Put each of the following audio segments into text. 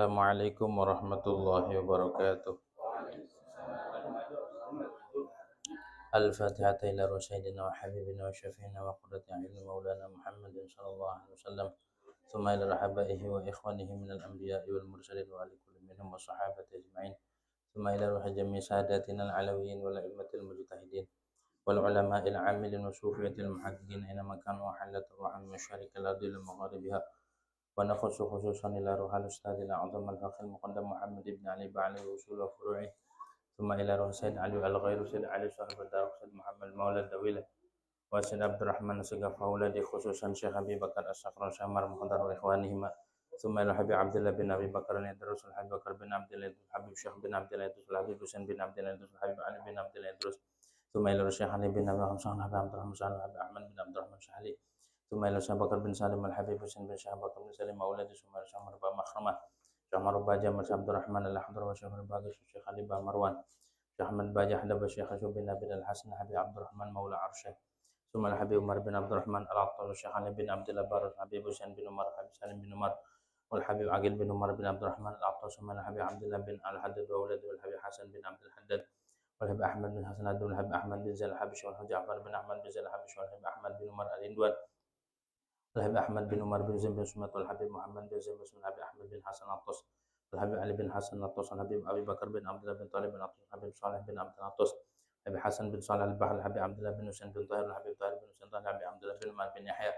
Assalamualaikum warahmatullahi wabarakatuh. Al-Fatihah ila Rasulina wa Habibina wa Syafiina wa Qurrati a'yunina Maulana Muhammadin sallallahu alaihi wasallam. Tsumma ila rahabaihi wa ikhwanihi minal anbiya'i wal mursalin wa ali kulli minhum wa sahabati ajma'in. Tsumma ila ruhi jami' sadatina al-alawiyyin wal a'immatil mujtahidin wal ulama'il 'amilin wa sufiyatil muhaqqiqin aina ma kanu wa halat ruhan masyarikal ardi ila magharibiha. ونخص خصوصا إلى روح الأستاذ الأعظم الفقيه المقدم محمد بن علي بعلي وصول وفروعه ثم إلى روح سيد علي الغير سيد علي صاحب الدار سيد محمد مولى الدويلة وسيد عبد الرحمن السقاف أولادي خصوصا شيخ أبي بكر الصقر شامر مقدر وإخوانهما ثم إلى حبيب عبد الله بن أبي بكر الإدرس الحبيب بكر بن عبد الله الحبيب شيخ بن عبد الله الحبيب حسين بن عبد الله الحبيب علي بن عبد الله ثم إلى الشيخ علي بن أبي حسين الحبيب عبد الرحمن الحبيب أحمد بن عبد الرحمن الشحلي ثم إلى شيخ بكر بن سالم الحبيب حسين بن شيخ بكر بن سالم أولاد ثم إلى شيخ مربى مخرمة شيخ مربى جمال عبد الرحمن الأحضر وشيخ مربى الشيخ علي بن مروان شيخ أحمد باجي حلب الشيخ أشوف بن أبي الحسن حبيب عبد الرحمن مولى عرشه ثم الحبيب عمر بن عبد الرحمن العطار والشيخ علي بن عبد الله بارك الحبيب حسين بن عمر الحبيب سالم بن عمر والحبيب عقيل بن عمر بن عبد الرحمن العطار ثم الحبيب عبد الله بن الحدد وأولاده والحبيب حسن بن عبد الحداد والحبيب أحمد بن حسن الدول والحبيب أحمد بن زيد الحبشي والحبيب جعفر بن أحمد بن زيد الحبشي والحبيب أحمد بن عمر الهندوان الحبيب أحمد بن عمر بن زيد بن سمة والحبيب محمد بن زيد بن سمة الحبيب أحمد بن حسن الطوس الحبيب علي بن حسن الطوس الحبيب أبي بكر بن عبد الله بن طالب بن عطوس الحبيب صالح بن عبد العطوس الحبيب حسن بن صالح البحر الحبيب عبد الله بن حسين بن طاهر الحبيب طاهر بن حسين طاهر الحبيب عبد الله بن عمر بن يحيى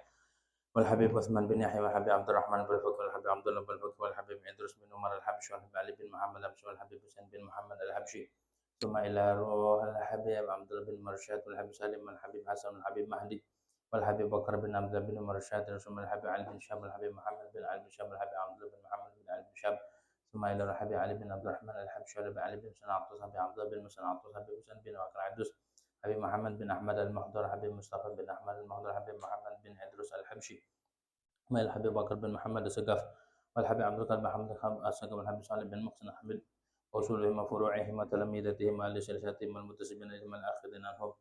والحبيب عثمان بن يحيى والحبيب عبد الرحمن بن الفك والحبيب عبد الله بن الفك والحبيب إدريس بن عمر الحبشي والحبيب علي بن محمد الحبشي والحبيب حسين بن محمد الحبشي ثم إلى روح الحبيب عبد الله بن مرشاد والحبيب سالم والحبيب حسن والحبيب مهدي والحبيب بكر بن عبد الله بن مرشاد ثم الحبيب علي بن شاب والحبيب محمد بن علي بن شاب والحبيب عبد الله بن محمد بن علي بن شاب ثم إلى الحبيب علي بن عبد الرحمن الحبشي والحبيب علي بن سنة عطوس الحبيب عبد الله بن مسلم عطوس الحبيب حسين بن بكر عدوس حبيب محمد بن أحمد المحضر حبيب مصطفى بن أحمد المحضر حبيب محمد بن إدريس الحبشي ثم إلى الحبيب بكر بن محمد السقاف والحبيب عبد القادر بن محمد السقاف والحبيب صالح بن محسن الحبيب وصولهم وفروعهم وتلاميذتهم لسلسلتهم المنتسبين إليهم الآخذين عنهم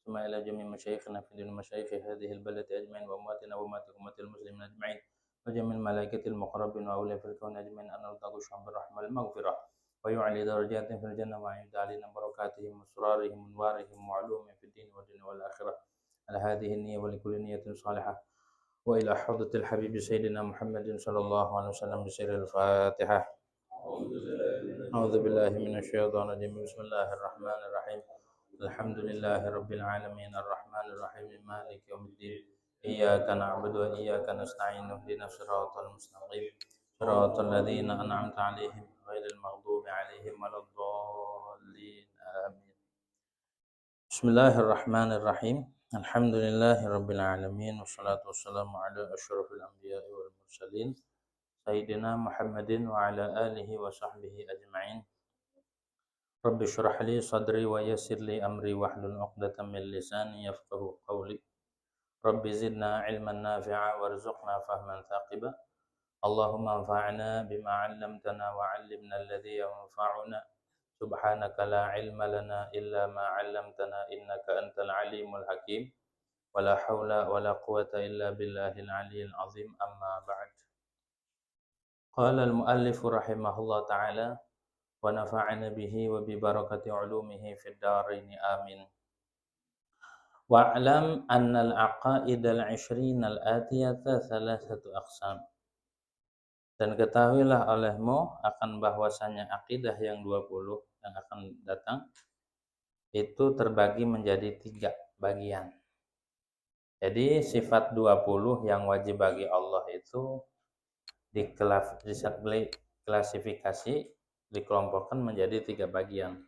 ثم إلى جميع مشايخنا في دين مشايخ هذه البلدة أجمعين وأمواتنا وأموات أمة المسلمين أجمعين وجميع الملائكة المقربين وأولياء في الكون أجمعين أن نلتقوا شعب الرحمة والمغفرة ويعلي درجاتهم في الجنة ويعيد علينا بركاتهم وأسرارهم وأنوارهم وعلومهم في الدين والدنيا والآخرة على هذه النية ولكل نية صالحة وإلى حضرة الحبيب سيدنا محمد صلى الله عليه وسلم بسر الفاتحة. أعوذ بالله من الشيطان الرجيم بسم الله الرحمن الرحيم الحمد لله رب العالمين الرحمن الرحيم مالك يوم الدين إياك نعبد وإياك نستعين اهدنا الصراط المستقيم صراط الذين أنعمت عليهم غير المغضوب عليهم ولا الضالين آمين. بسم الله الرحمن الرحيم الحمد لله رب العالمين والصلاة والسلام على أشرف الأنبياء والمرسلين سيدنا محمد وعلى آله وصحبه أجمعين. رب اشرح لي صدري ويسر لي أمري واحلل عقدة من لساني يفقه قولي. رب زدنا علما نافعا وارزقنا فهما ثاقبا. اللهم انفعنا بما علمتنا وعلمنا الذي ينفعنا. سبحانك لا علم لنا إلا ما علمتنا إنك أنت العليم الحكيم ولا حول ولا قوة إلا بالله العلي العظيم أما بعد. قال المؤلف رحمه الله تعالى ونفعنا به وببركة علومه في الدارين آمين. واعلم أن العقائد العشرين الآتية ثلاثة أقسام. Dan ketahuilah olehmu akan bahwasanya akidah yang 20 yang akan datang itu terbagi menjadi 3 bagian. Jadi sifat 20 yang wajib bagi Allah itu diklasifikasi, dikelompokkan menjadi 3 bagian.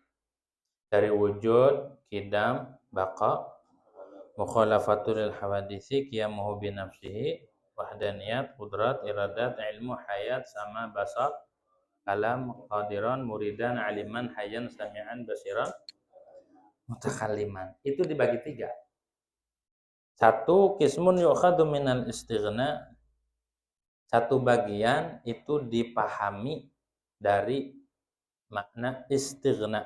Dari wujud, qidam, baqa, mukhalafatul hawaditsi, qiyamuhu bi nafsihi, wahdaniyat, qudrat, iradat, ilmu, hayat, sama, basar, alam, qadiran, muridan, aliman, hayyan, sami'an, basiran, mutakalliman. Itu dibagi 3. 1 qismun yu'khadhu minal istighna. 1 bagian itu dipahami dari makna istighna.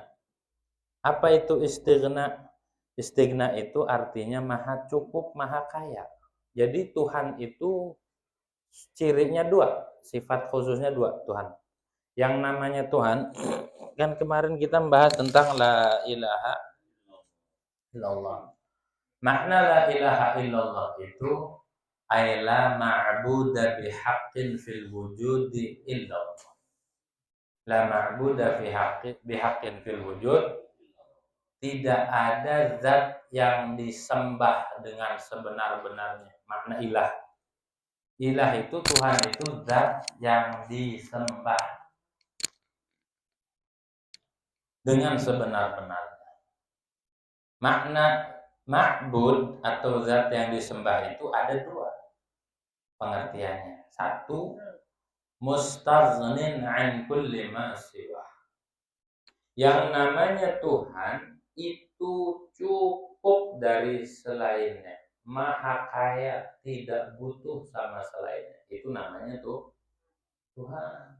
Apa itu istighna? Istighna itu artinya maha cukup, maha kaya. Jadi Tuhan itu cirinya 2, sifat khususnya 2 Tuhan. Yang namanya Tuhan, kan kemarin kita membahas tentang la ilaha illallah. Makna la ilaha illallah itu ay la ma'buda bihaqqin fil wujudi illallah. La ma'buda bihaqqin fil wujud, tidak ada zat yang disembah dengan sebenar-benarnya. Makna ilah. Ilah itu, Tuhan itu zat yang disembah dengan sebenar-benarnya. Makna ma'bud atau zat yang disembah itu ada dua pengertiannya. Satu, mustaghnin an kulli ma siwa. Yang namanya Tuhan itu cukup dari selainnya. Maha kaya, tidak butuh sama selainnya. Itu namanya tuh Tuhan.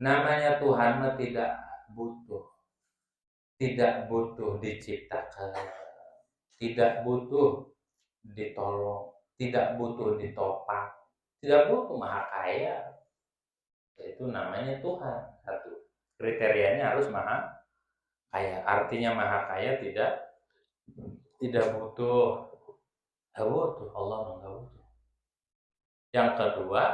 Namanya Tuhan mah tidak butuh. Tidak butuh diciptakan. Tidak butuh ditolong. Tidak butuh ditopang. Tidak butuh, maha kaya. Itu namanya Tuhan. Satu. Kriterianya harus maha kaya. Artinya maha kaya tidak butuh. Tidak butuh. Allah enggak butuh. Yang kedua,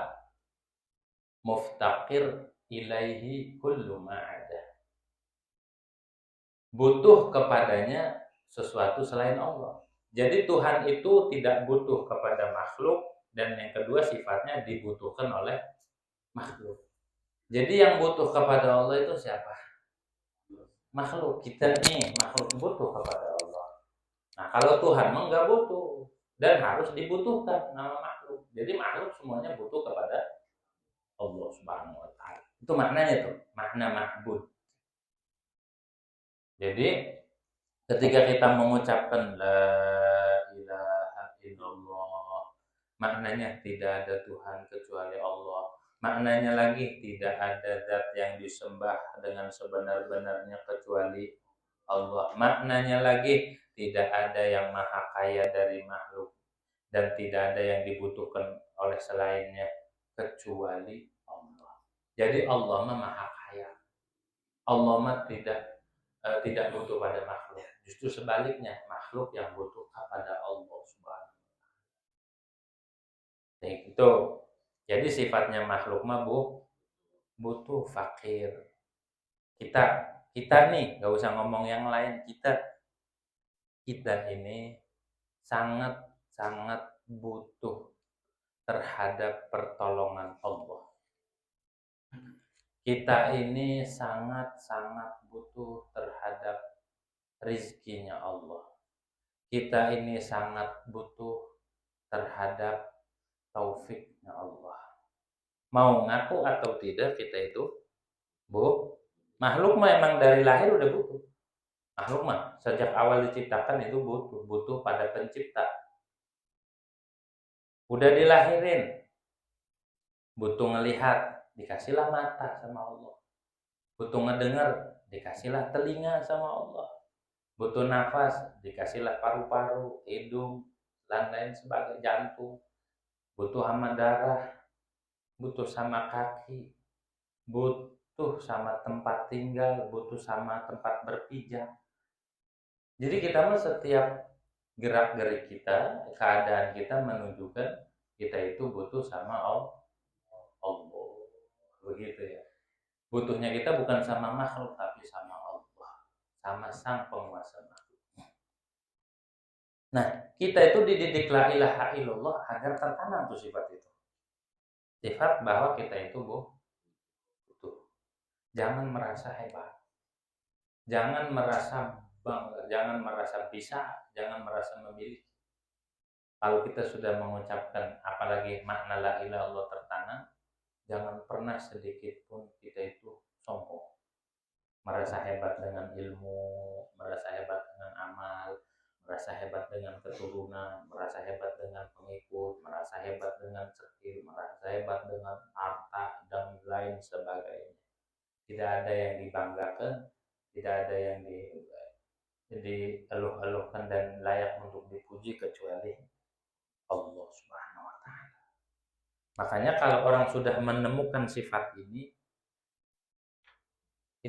muftaqir ilaihi kullu ma'ada. Butuh kepadanya sesuatu selain Allah. Jadi Tuhan itu tidak butuh kepada makhluk, dan yang kedua sifatnya dibutuhkan oleh makhluk. Jadi yang butuh kepada Allah itu siapa? Makhluk. Kita nih makhluk butuh kepada Allah. Nah, kalau Tuhan mah enggak butuh dan harus dibutuhkan nama makhluk. Jadi makhluk semuanya butuh kepada Allah Subhanahu wa taala. Itu maknanya tuh, makna ma'bud. Jadi ketika kita mengucapkan la ilaha illallah, maknanya tidak ada Tuhan kecuali Allah. Maknanya lagi tidak ada zat yang disembah dengan sebenar-benarnya kecuali Allah. Maknanya lagi tidak ada yang maha kaya dari makhluk dan tidak ada yang dibutuhkan oleh selainnya kecuali Allah. Jadi Allah mah maha kaya. Allah mah tidak butuh pada makhluk. Justru sebaliknya, makhluk yang butuh kepada Allah Subhanahu. Nah, itu. Jadi sifatnya makhluk mah butuh, fakir. Kita nih, nggak usah ngomong yang lain. Kita ini sangat sangat butuh terhadap pertolongan Allah. Kita ini sangat-sangat butuh terhadap rizkinya Allah. Kita ini sangat butuh terhadap taufiknya Allah. Mau ngaku atau tidak, kita itu makhluk mah emang dari lahir udah butuh. Makhluk mah sejak awal diciptakan itu butuh pada pencipta. Udah dilahirin, butuh ngelihat, dikasihlah mata sama Allah. Butuh ngedengar, dikasihlah telinga sama Allah. Butuh nafas, dikasihlah paru-paru, hidung, dan lain sebagainya, jantung. Butuh sama darah, butuh sama kaki, butuh sama tempat tinggal, butuh sama tempat berpijak. Jadi kita mah setiap gerak-gerik kita, keadaan kita menunjukkan kita itu butuh sama Allah. Begitu ya. Butuhnya kita bukan sama makhluk, tapi sama Allah, sama Sang Penguasa makhluk. Nah, kita itu dididik la ilaha illallah agar tertanam tuh sifat itu. Sifat bahwa kita itu butuh. Jangan merasa hebat. Jangan merasa bangga, jangan merasa bisa, jangan merasa memiliki. Kalau kita sudah mengucapkan apalagi makna la ilaha illallah tertanam, jangan pernah sedikit pun kita itu sombong. Merasa hebat dengan ilmu, merasa hebat dengan amal, merasa hebat dengan keturunan, merasa hebat dengan pengikut, merasa hebat dengan skill, merasa hebat dengan harta, dan lain sebagainya. Tidak ada yang dibanggakan, tidak ada yang dieluh-eluhkan dan layak untuk dipuji kecuali Allah Subhanahu wa taala. Makanya kalau orang sudah menemukan sifat ini,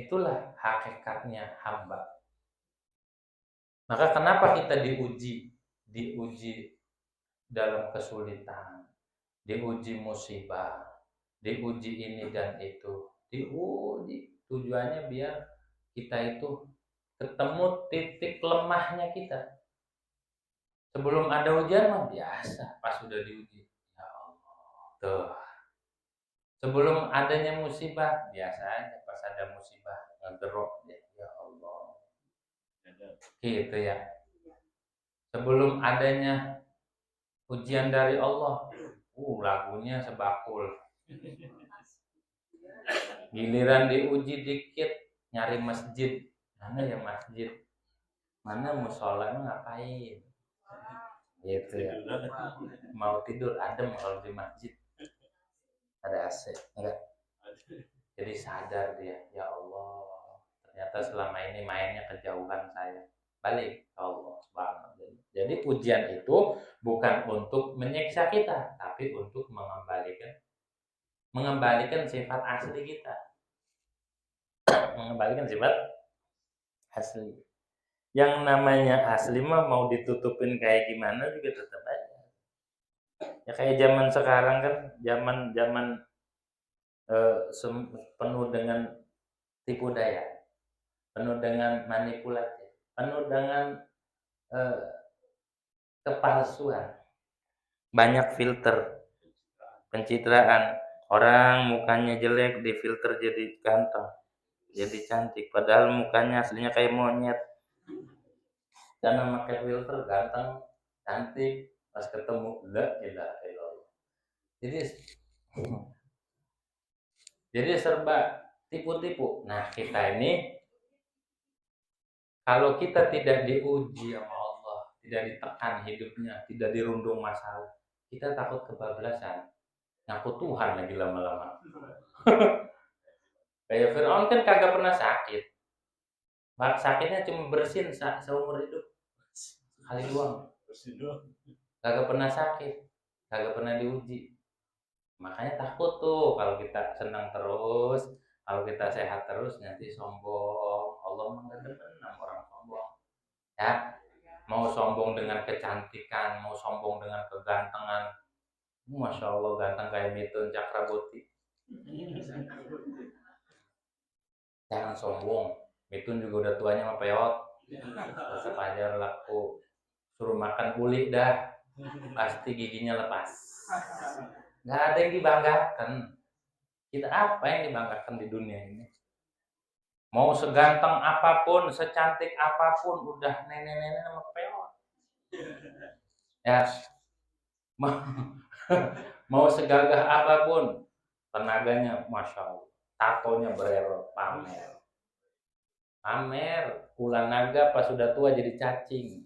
Itulah hakikatnya hamba. Maka kenapa kita diuji? Diuji dalam kesulitan, diuji musibah, diuji ini dan itu, diuji tujuannya biar kita itu ketemu titik lemahnya kita. Sebelum ada ujian mah biasa, pas sudah diuji, ya Allah, tuh. Sebelum adanya musibah biasa aja, pas ada musibah ngederok deh, ya Allah, gitu ya. Sebelum adanya ujian dari Allah, lagunya sebakul. Giliran diuji dikit, nyari masjid. Mana ya masjid? Mana musola ngapain? Gitu ya. Mau tidur adem kalau di masjid. Ada AC, enggak? Jadi sadar dia, ya Allah, ternyata selama ini mainnya kejauhan saya. Balik ke Allah Subhanahu. Jadi ujian itu bukan untuk menyiksa kita, tapi untuk mengembalikan sifat asli kita. Mengembalikan sifat asli. Yang namanya asli mah mau ditutupin kayak gimana juga tetap aja. Ya kayak zaman sekarang kan, zaman penuh dengan tipu daya, penuh dengan manipulasi, penuh dengan kepalsuan. Banyak filter, pencitraan. Orang mukanya jelek difilter jadi ganteng, jadi cantik. Padahal mukanya aslinya kayak monyet. Karena pakai filter ganteng, cantik, pas ketemu la ilaha illallah. Jadi serba tipu-tipu. Nah, kita ini kalau kita tidak diuji sama Allah, tidak ditekan hidupnya, tidak dirundung masalah, kita takut kebablasan. Ngaku Tuhan lagi lama-lama. Kayak Fir'aun kan kagak pernah sakit. Sakitnya cuma bersin seumur hidup. Sekali doang. Kagak pernah sakit. Kagak pernah diuji. Makanya takut tuh kalau kita senang terus, kalau kita sehat terus nanti sombong. Allah enggak demen sama orang sombong. Ya, mau sombong dengan kecantikan, mau sombong dengan kegantengan. Masya Allah ganteng kayak Mitun Cakraborty. Jangan sombong. Mitun juga udah tuanya sama peot. Tetap aja laku. Suruh makan uli dah. Pasti giginya lepas. Nggak ada yang dibanggakan. Kita apa yang dibanggakan di dunia ini? Mau seganteng apapun, secantik apapun, udah nenek-nenek sama peot. Ya, mau segagah apapun, tenaganya Masya Allah. Tatonya bererot, pamer, ular naga pas sudah tua jadi cacing,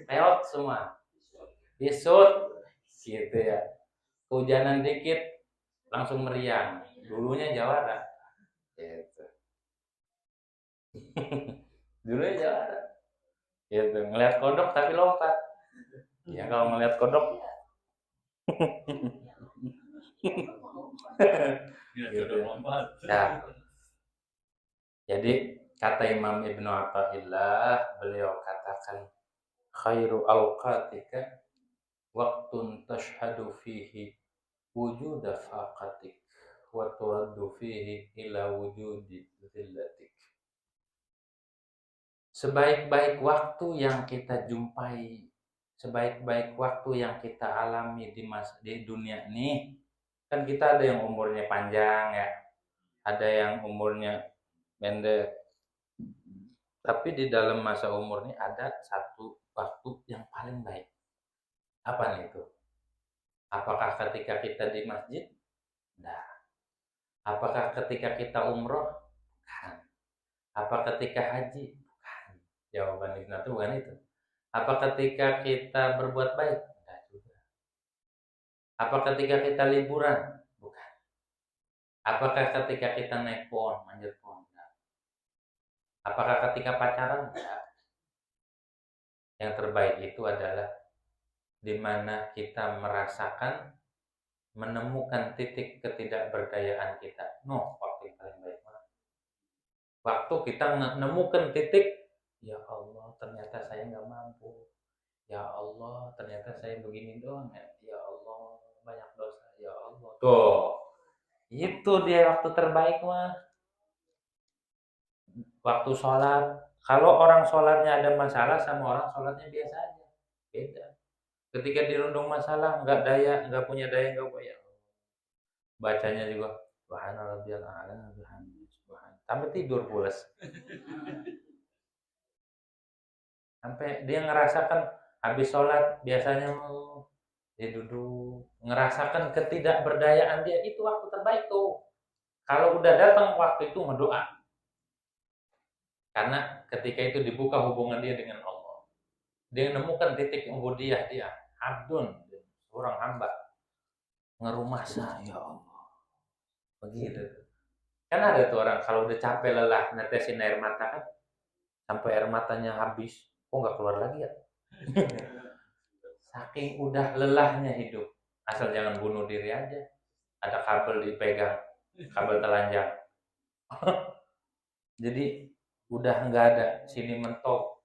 peot semua, isut, gitu ya. Kehujanan dikit langsung meriang, dulunya jawara, gitu. Dulunya jawara, gitu. Ngeliat kodok tapi lompat, ya kalau ngeliat kodok, gitu. Ya. Jadi kata Imam Ibnu Athaillah, beliau katakan khairu awqatika waqtun tashhadu fihi wujuda faqatik wa turaddu fihi ila wujudi zillatik. Sebaik-baik waktu yang kita jumpai, sebaik-baik waktu yang kita alami di dunia ini, kan kita ada yang umurnya panjang ya, ada yang umurnya pendek. Tapi di dalam masa umur ini ada satu waktu yang paling baik. Apa nih itu? Apakah ketika kita di masjid? Nah. Apakah ketika kita umroh? Bukan. Apa ketika haji? Bukan. Jawaban Ibnu itu bukan itu. Apa ketika kita berbuat baik? Enggak juga. Apa ketika kita liburan? Bukan. Apakah ketika kita naik pohon, manjat pohon? Enggak. Apakah ketika pacaran? Enggak. Yang terbaik itu adalah di mana kita merasakan, menemukan titik ketidakberdayaan kita. Waktu yang paling baik. Waktu kita menemukan titik, ya Allah ternyata saya nggak mampu. Ya Allah ternyata saya begini doang ya. Ya Allah banyak dosa. Ya Allah. Tuh, itu dia waktu terbaik mah. Waktu sholat. Kalau orang sholatnya ada masalah sama orang sholatnya biasa aja. Beda. Ketika dirundung masalah, nggak daya, nggak punya daya, nggak punya. Bacanya juga subhanallah rabbiyal a'la sampai tidur pulas. Sampai dia ngerasakan habis sholat biasanya dia duduk ngerasakan ketidakberdayaan dia, itu waktu terbaik tuh. Kalau udah datang waktu itu berdoa, karena ketika itu dibuka hubungan dia dengan Allah. Dia menemukan titik ubudiyah dia, abdun, seorang hamba ngerumasa, ya Allah. Begitu. Kan ada tuh orang kalau udah capek lelah netesin air mata kan, sampai air matanya habis, kok nggak keluar lagi ya? Saking udah lelahnya hidup. Asal jangan bunuh diri aja. Ada kabel dipegang, kabel telanjang. Jadi udah nggak ada sini mentok,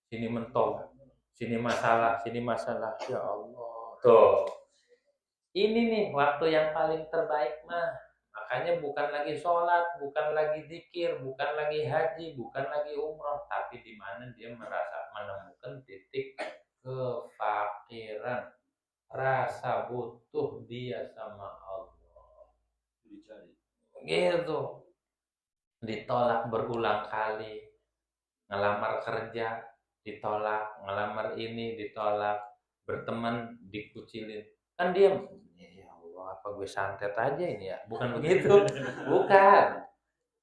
sini masalah. Ya Allah. Tuh, ini nih waktu yang paling terbaik mah. Makanya bukan lagi sholat, bukan lagi zikir, bukan lagi haji, bukan lagi umroh, tapi di mana dia merasa menemukan titik kefakiran, rasa butuh dia sama Allah. Gitu. Ditolak berulang kali, ngelamar kerja ditolak, ngelamar ini ditolak, berteman dikucilin. Kan dia, ya Allah, apa gue santet aja ini ya? Bukan begitu. Bukan.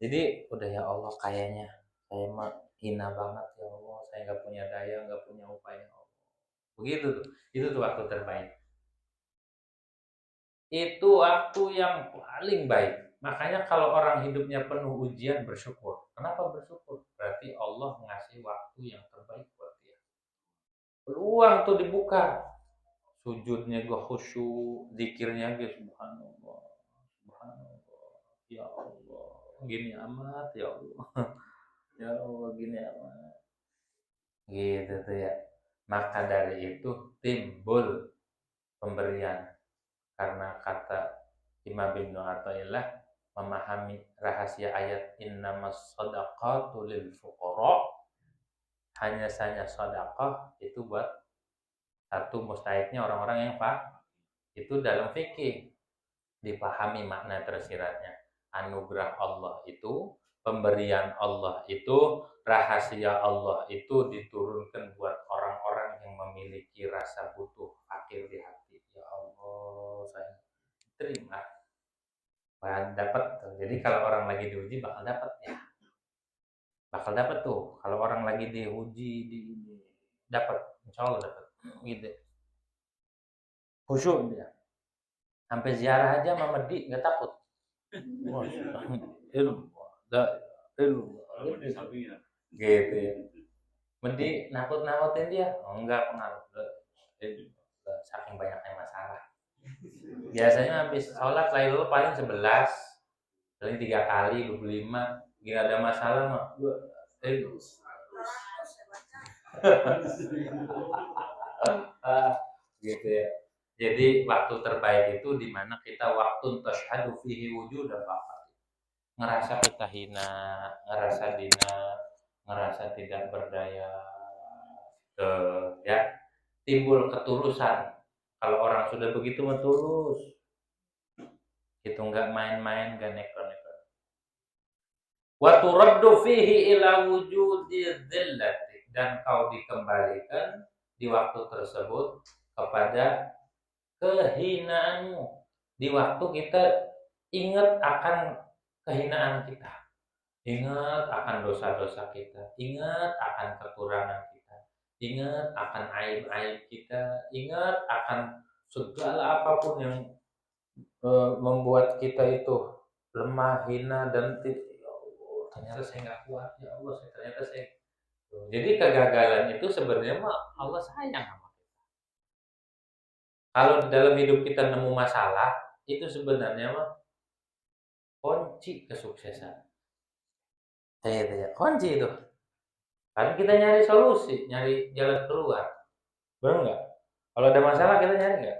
Jadi udah ya Allah kayaknya saya mah hina banget ya Allah, saya nggak punya daya, nggak punya upaya ya Allah. Begitu tuh. Itu tuh waktu terbaik. Itu waktu yang paling baik. Makanya kalau orang hidupnya penuh ujian bersyukur. Kenapa bersyukur? Berarti Allah ngasih waktu yang terbaik buat dia. Peluang tuh dibuka. Sujudnya gua khusyuk, zikirnya gua subhanallah. Subhanallah. Ya Allah, gini amat ya Allah. Ya Allah, gini amat. Gitu tuh ya. Maka dari itu timbul pemberian. Karena kata Imam Ibnu Athaillah memahami rahasia ayat innamas shadaqatu lil fuqara, hanya saja sedekah itu buat satu mustahiknya orang-orang yang itu dalam fikih dipahami makna tersiratnya. Anugerah Allah itu, pemberian Allah itu, rahasia Allah itu diturunkan buat orang-orang yang memiliki rasa butuh fakir di hati. Ya Allah, saya terima. Dapat. Jadi kalau orang lagi diuji bakal dapat ya. Bakal dapat tuh. Kalau orang lagi diuji di dapat, insya Allah dapat. Gitu. Khusyuk dia. Sampai ziarah aja sama Medi nggak takut. Wah, ilmu, ilmu. Gitu ya. Medi nakut-nakutin dia? Oh, enggak pengaruh. Saking banyaknya masalah. Biasanya habis sholat lalu paling 11, paling 3 kali 25. Gak ada masalah mah. Gitu ya. Jadi waktu terbaik itu di mana kita waktu tashhadu fihi wujud dan bakat. Ngerasa kita hina, ngerasa dina, ngerasa tidak berdaya, ya timbul ketulusan. Kalau orang sudah begitu tulus, itu nggak main-main, nggak neko-neko. Wa turaddu fihi ila wujudi dzillati, dan kau dikembalikan di waktu tersebut kepada kehinaanmu. Di waktu kita ingat akan kehinaan kita, ingat akan dosa-dosa kita, ingat akan kekurangan kita, ingat akan aib-aib kita, ingat akan segala apapun yang membuat kita itu lemah, hina, dan ya Allah, ternyata saya nggak kuat, ya Allah, ternyata saya. Jadi kegagalan itu sebenarnya mah Allah sayang sama kita. Kalau dalam hidup kita nemu masalah, itu sebenarnya mah kunci kesuksesan. Itu ya, kunci itu. Kan kita nyari solusi, nyari jalan keluar. Benar nggak? Kalau ada masalah kita nyari nggak?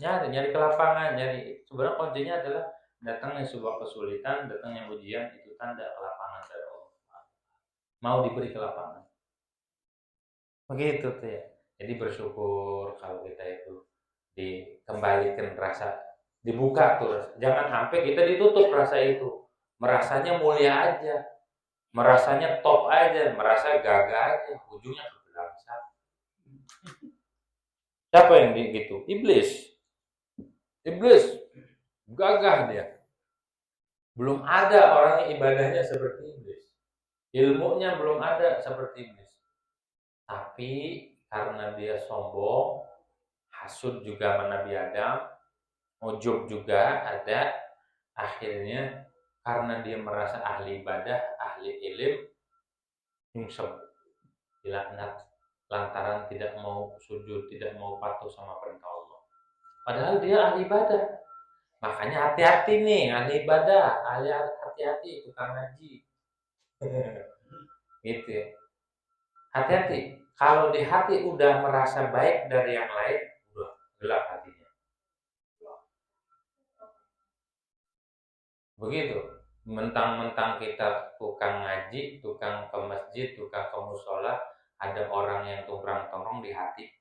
Nyari ke lapangan, nyari. Sebenarnya kuncinya adalah datangnya sebuah kesulitan, datangnya ujian itu tanda ke lapangan dari Allah. Mau diberi ke lapangan. Begitu tuh ya. Jadi bersyukur kalau kita itu dikembalikan rasa, dibuka tuh. Jangan sampai kita ditutup rasa itu. Merasanya mulia aja, merasanya top aja, merasa gagah aja, ujungnya kebelakang. Siapa yang gitu? Iblis. Iblis gagah dia. Belum ada orang yang ibadahnya seperti iblis. Ilmunya belum ada seperti iblis. Tapi karena dia sombong, hasud juga sama Nabi Adam, ujub juga ada, akhirnya karena dia merasa ahli ibadah, ahli ilim, nyungsep, dilaknat lantaran tidak mau sujud, tidak mau patuh sama perintah Allah. Padahal dia ahli ibadah. Makanya hati-hati nih, ahli ibadah, ahli hati-hati tukang ngaji. Gitu ya. Hati-hati. Kalau di hati udah merasa baik dari yang lain, udah gelap hatinya. Begitu. Mentang-mentang kita tukang ngaji, tukang ke masjid, tukang ke musola, ada orang yang tongkrong-tongkrong di hati.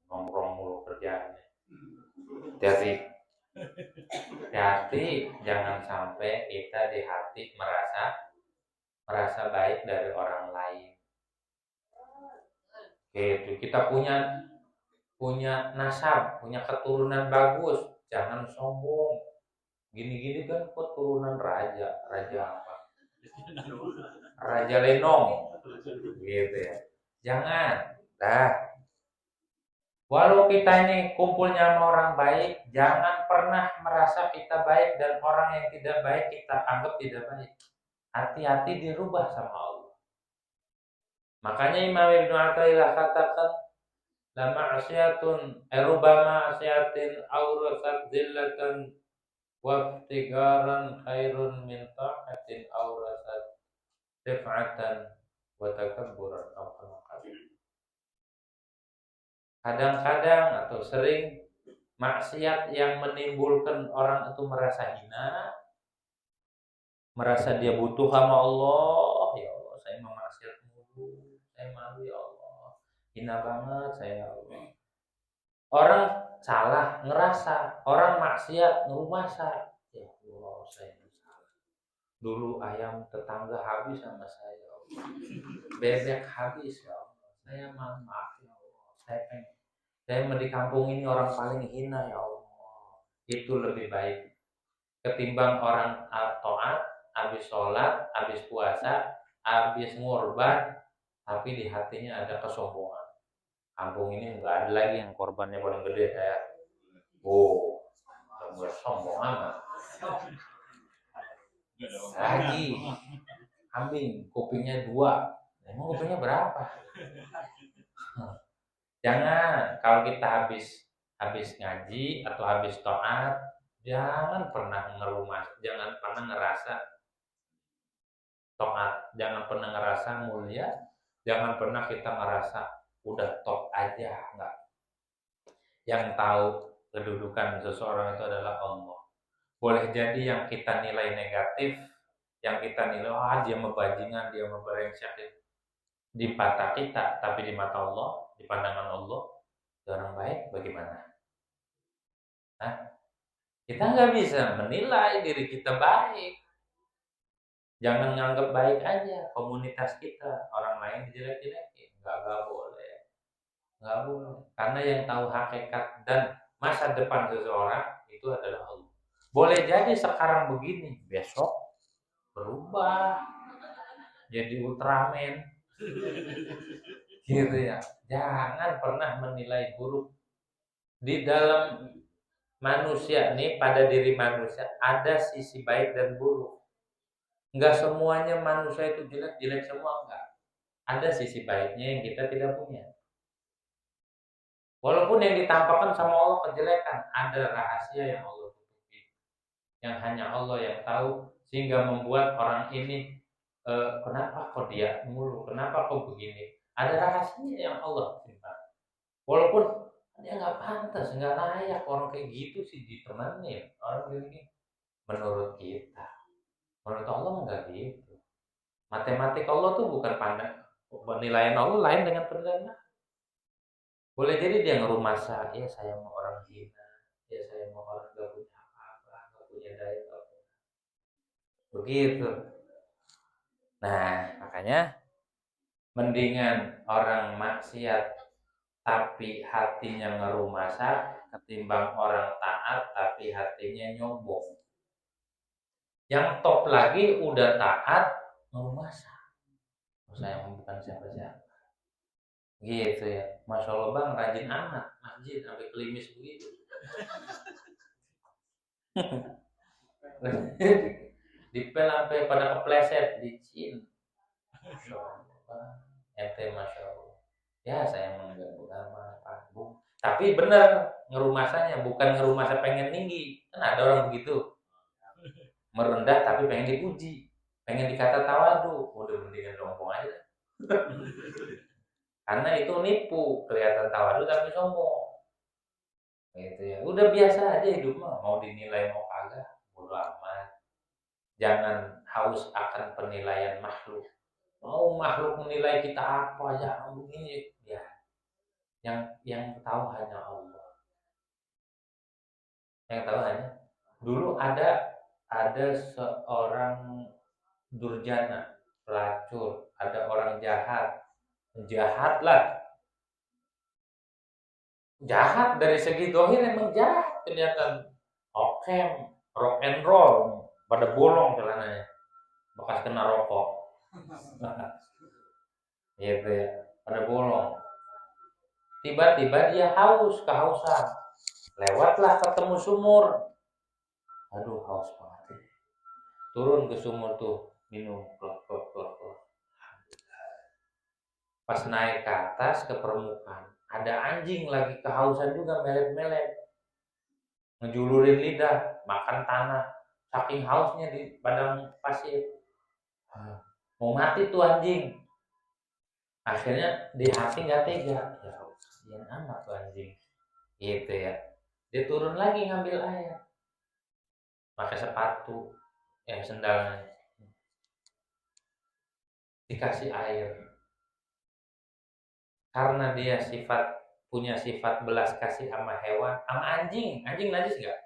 Nongkrong mulu kerjaannya. Hati-hati. Hati-hati, jangan sampai kita di hati merasa baik dari orang lain. Gitu. Kita punya nasab, punya keturunan bagus, jangan sombong. Gini-gini kan keturunan raja apa? Raja Lenong, gitu ya. Jangan. Dah. Walau kita ini kumpulnya sama orang baik, jangan pernah merasa kita baik dan orang yang tidak baik kita anggap tidak baik. Hati-hati dirubah sama Allah. Makanya Imam Ibnu Athaillah katakan, la ma'siyatun ruba ma'siyatin awrasat zillatan waftigaran khairun min ta'atin awrasat rif'atan wa takabburan. Kadang-kadang atau sering maksiat yang menimbulkan orang itu merasa hina, merasa dia butuh sama Allah. Ya Allah, saya memaksiat mulu, saya malu ya Allah, hina banget saya ya Allah. Orang salah ngerasa, orang maksiat ngerumasa. Ya Allah, saya salah. Dulu ayam tetangga habis sama saya ya Allah. Bebek habis ya Allah. Saya maaf ya Allah. Saya di kampung ini orang paling hina ya Allah. Itu lebih baik ketimbang orang taat, habis sholat, habis puasa, habis ngorban, tapi di hatinya ada kesombongan. Kampung ini nggak ada lagi yang korbannya paling gede saya. Oh, nggak sombong amat. Lagi kambing kupingnya 2. Emang kupingnya berapa? Jangan kalau kita habis ngaji atau habis taat, jangan pernah jangan pernah ngerasa taat, jangan pernah ngerasa mulia, jangan pernah kita ngerasa udah top aja, enggak. Yang tahu kedudukan seseorang itu adalah Allah. Boleh jadi yang kita nilai negatif, yang kita nilai dia membajingan, dia memberengsek di mata kita, tapi di mata Allah, di pandangan Allah, orang baik bagaimana? Hah? Kita nggak bisa menilai diri kita baik. Jangan nganggap baik aja komunitas kita, orang lain dijelek-jelekin. Nggak boleh. Nggak boleh. Karena yang tahu hakikat dan masa depan seseorang itu adalah Allah. Boleh jadi sekarang begini, besok berubah jadi Ultraman. Gitu ya. Jangan pernah menilai buruk. Di dalam manusia nih, pada diri manusia ada sisi baik dan buruk. Enggak semuanya manusia itu jelek semua, enggak. Ada sisi baiknya yang kita tidak punya. Walaupun yang ditampakkan sama Allah kejelekan, ada rahasia yang Allah tutupi. Yang hanya Allah yang tahu, sehingga membuat orang ini kenapa kok dia mulu, kenapa kok begini? Ada rahasianya yang Allah simpan. Walaupun dia nggak pantas, nggak layak orang kayak gitu sih ditemenin. Orang begini, menurut kita, menurut Allah nggak gitu. Matematik Allah tuh bukan pandang, penilaian Allah lain dengan penilaian. Boleh jadi dia ngerumasa, ya saya mau orang zina, ya saya mau orang gak punya apa-apa, gak punya daya, gak punya. Begitu. Nah, makanya mendingan orang maksiat tapi hatinya ngerumasa ketimbang orang taat tapi hatinya nyombong. Yang top lagi udah taat ngerumasa. Saya bukan siapa-siapa. Gitu ya. Masya Allah bang, rajin amat. Masjid sampai kelimis begitu. Dipel sampai pada kepleset, licin. Masya Allah. Ente Masya Allah. Ya saya emang gak beragama Pak Bu. Tapi benar ngerumasanya, bukan ngerumasa pengen tinggi. Kan ada orang begitu. Merendah tapi pengen dipuji. Pengen dikata tawadu. Udah mendingan sombong aja. Karena itu nipu. Kelihatan tawadu tapi sombong. Gitu ya. Udah biasa aja hidup mah. Mau dinilai mau kagak. Bodo amat. Jangan haus akan penilaian makhluk. Mau makhluk menilai kita apa aja begini ya. Yang tahu hanya Allah. Yang tahu hanya dulu ada seorang durjana, pelacur, ada orang jahat. Jahat lah. Jahat dari segi dohir emang jahat kelihatan. Okem, rock and roll, pada bolong celananya. Bekas kena rokok. Gitu ya, pada bolong. Tiba-tiba dia haus, kehausan. Lewatlah ketemu sumur. Aduh, haus banget. Turun ke sumur tuh, minum. Plok. Pas naik ke atas, ke permukaan. Ada anjing lagi kehausan juga, melet-melet. Ngejulurin lidah, makan tanah. Saking hausnya di padang pasir. Mau mati tuh anjing. Akhirnya di hati nggak tega. Ya, kasihan amat tuh anjing. Gitu ya. Dia turun lagi ngambil air. Pakai sepatu, sendalnya. Dikasih air. Karena dia punya sifat belas kasih sama hewan, sama anjing. Anjing najis nggak?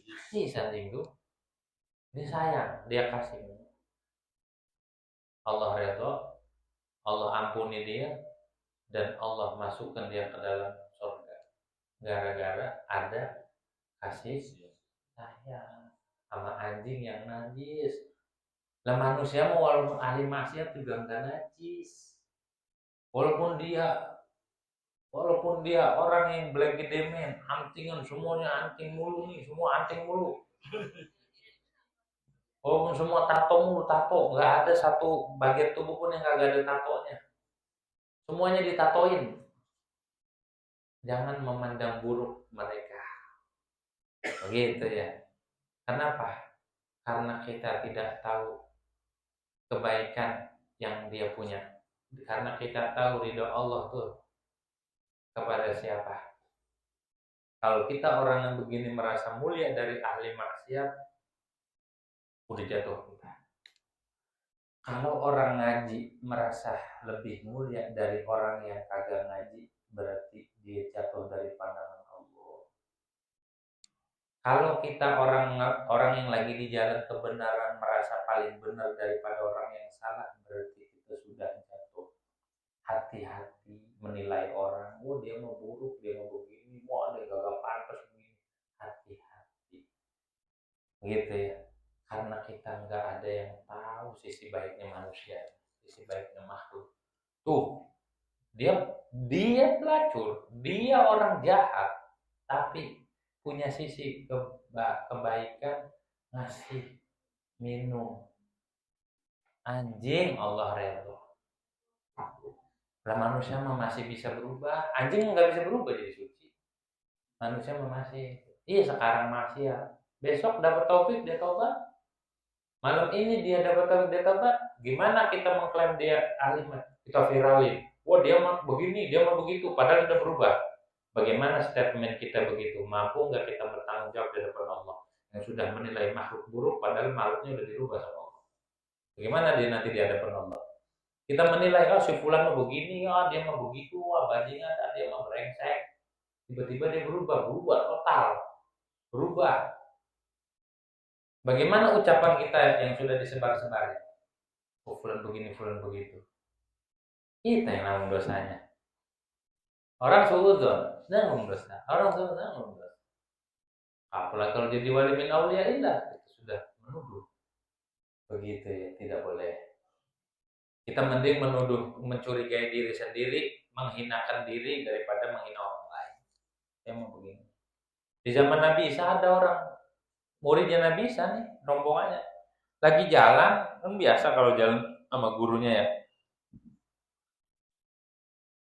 Najis anjing tuh. Dia sayang, dia kasih. Allah redha, Allah ampuni dia, dan Allah masukkan dia ke dalam surga. Gara-gara ada kasih sayang sama anjing yang najis. Lah manusia mau walaupun ahli maksiat juga nggak najis. Walaupun dia orang yang black demen, antingan semuanya anting mulu nih, semua anting mulu. Walaupun semua tato mulu, tato, nggak ada satu bagian tubuh pun yang nggak ada tatonya. Semuanya ditatoin. Jangan memandang buruk mereka. Begitu ya. Kenapa? Karena kita tidak tahu kebaikan yang dia punya. Karena kita tahu ridho Allah tuh kepada siapa. Kalau kita orang yang begini merasa mulia dari ahli maksiat, udah jatuh kita. Kalau orang ngaji merasa lebih mulia dari orang yang kagak ngaji, berarti dia jatuh dari pandangan Allah. Kalau kita orang yang lagi di jalan kebenaran merasa paling benar daripada orang yang salah, berarti kita sudah jatuh. Hati-hati menilai orang. Oh dia mau buruk, dia mau begini, mau ada gak pantas begini. Hati-hati. Gitu ya. Karena kita nggak ada yang tahu sisi baiknya manusia, sisi baiknya makhluk. Tuh, dia pelacur, dia orang jahat, tapi punya sisi kebaikan, ngasih minum anjing Allah redha. Lah manusia mah masih bisa berubah, anjing nggak bisa berubah jadi suci. Manusia mah masih, iya sekarang masih ya, besok dapat taufik dia tobat. Malam ini dia dapat tobat, gimana kita mengklaim dia alim? Kita viralin. Wah dia mah begini, dia mah begitu, padahal udah berubah. Bagaimana statement kita begitu? Mampu nggak kita bertanggung jawab di depan Allah yang sudah menilai makhluk buruk, padahal makhluknya udah dirubah sama Allah. Bagaimana dia nanti di hadapan Allah? Kita menilai, oh si fulan mah begini, oh dia mah begitu, wah bajingan, dia mah brengsek. Tiba-tiba dia berubah total, berubah. Bagaimana ucapan kita yang sudah disebar-sebar? Oh, fulan begini, fulan begitu. Kita yang nanggung dosanya. Orang suudzon, nanggung dosa. Orang suudzon, nanggung dosa. Apalagi kalau jadi wali min auliyaillah, itu sudah menuduh. Begitu ya, tidak boleh. Kita mending menuduh, mencurigai diri sendiri, menghinakan diri daripada menghina orang lain. Emang begini. Di zaman Nabi Isa ada orang muridnya Nabi Isa nih, rombongannya lagi jalan, kan biasa kalau jalan sama gurunya ya.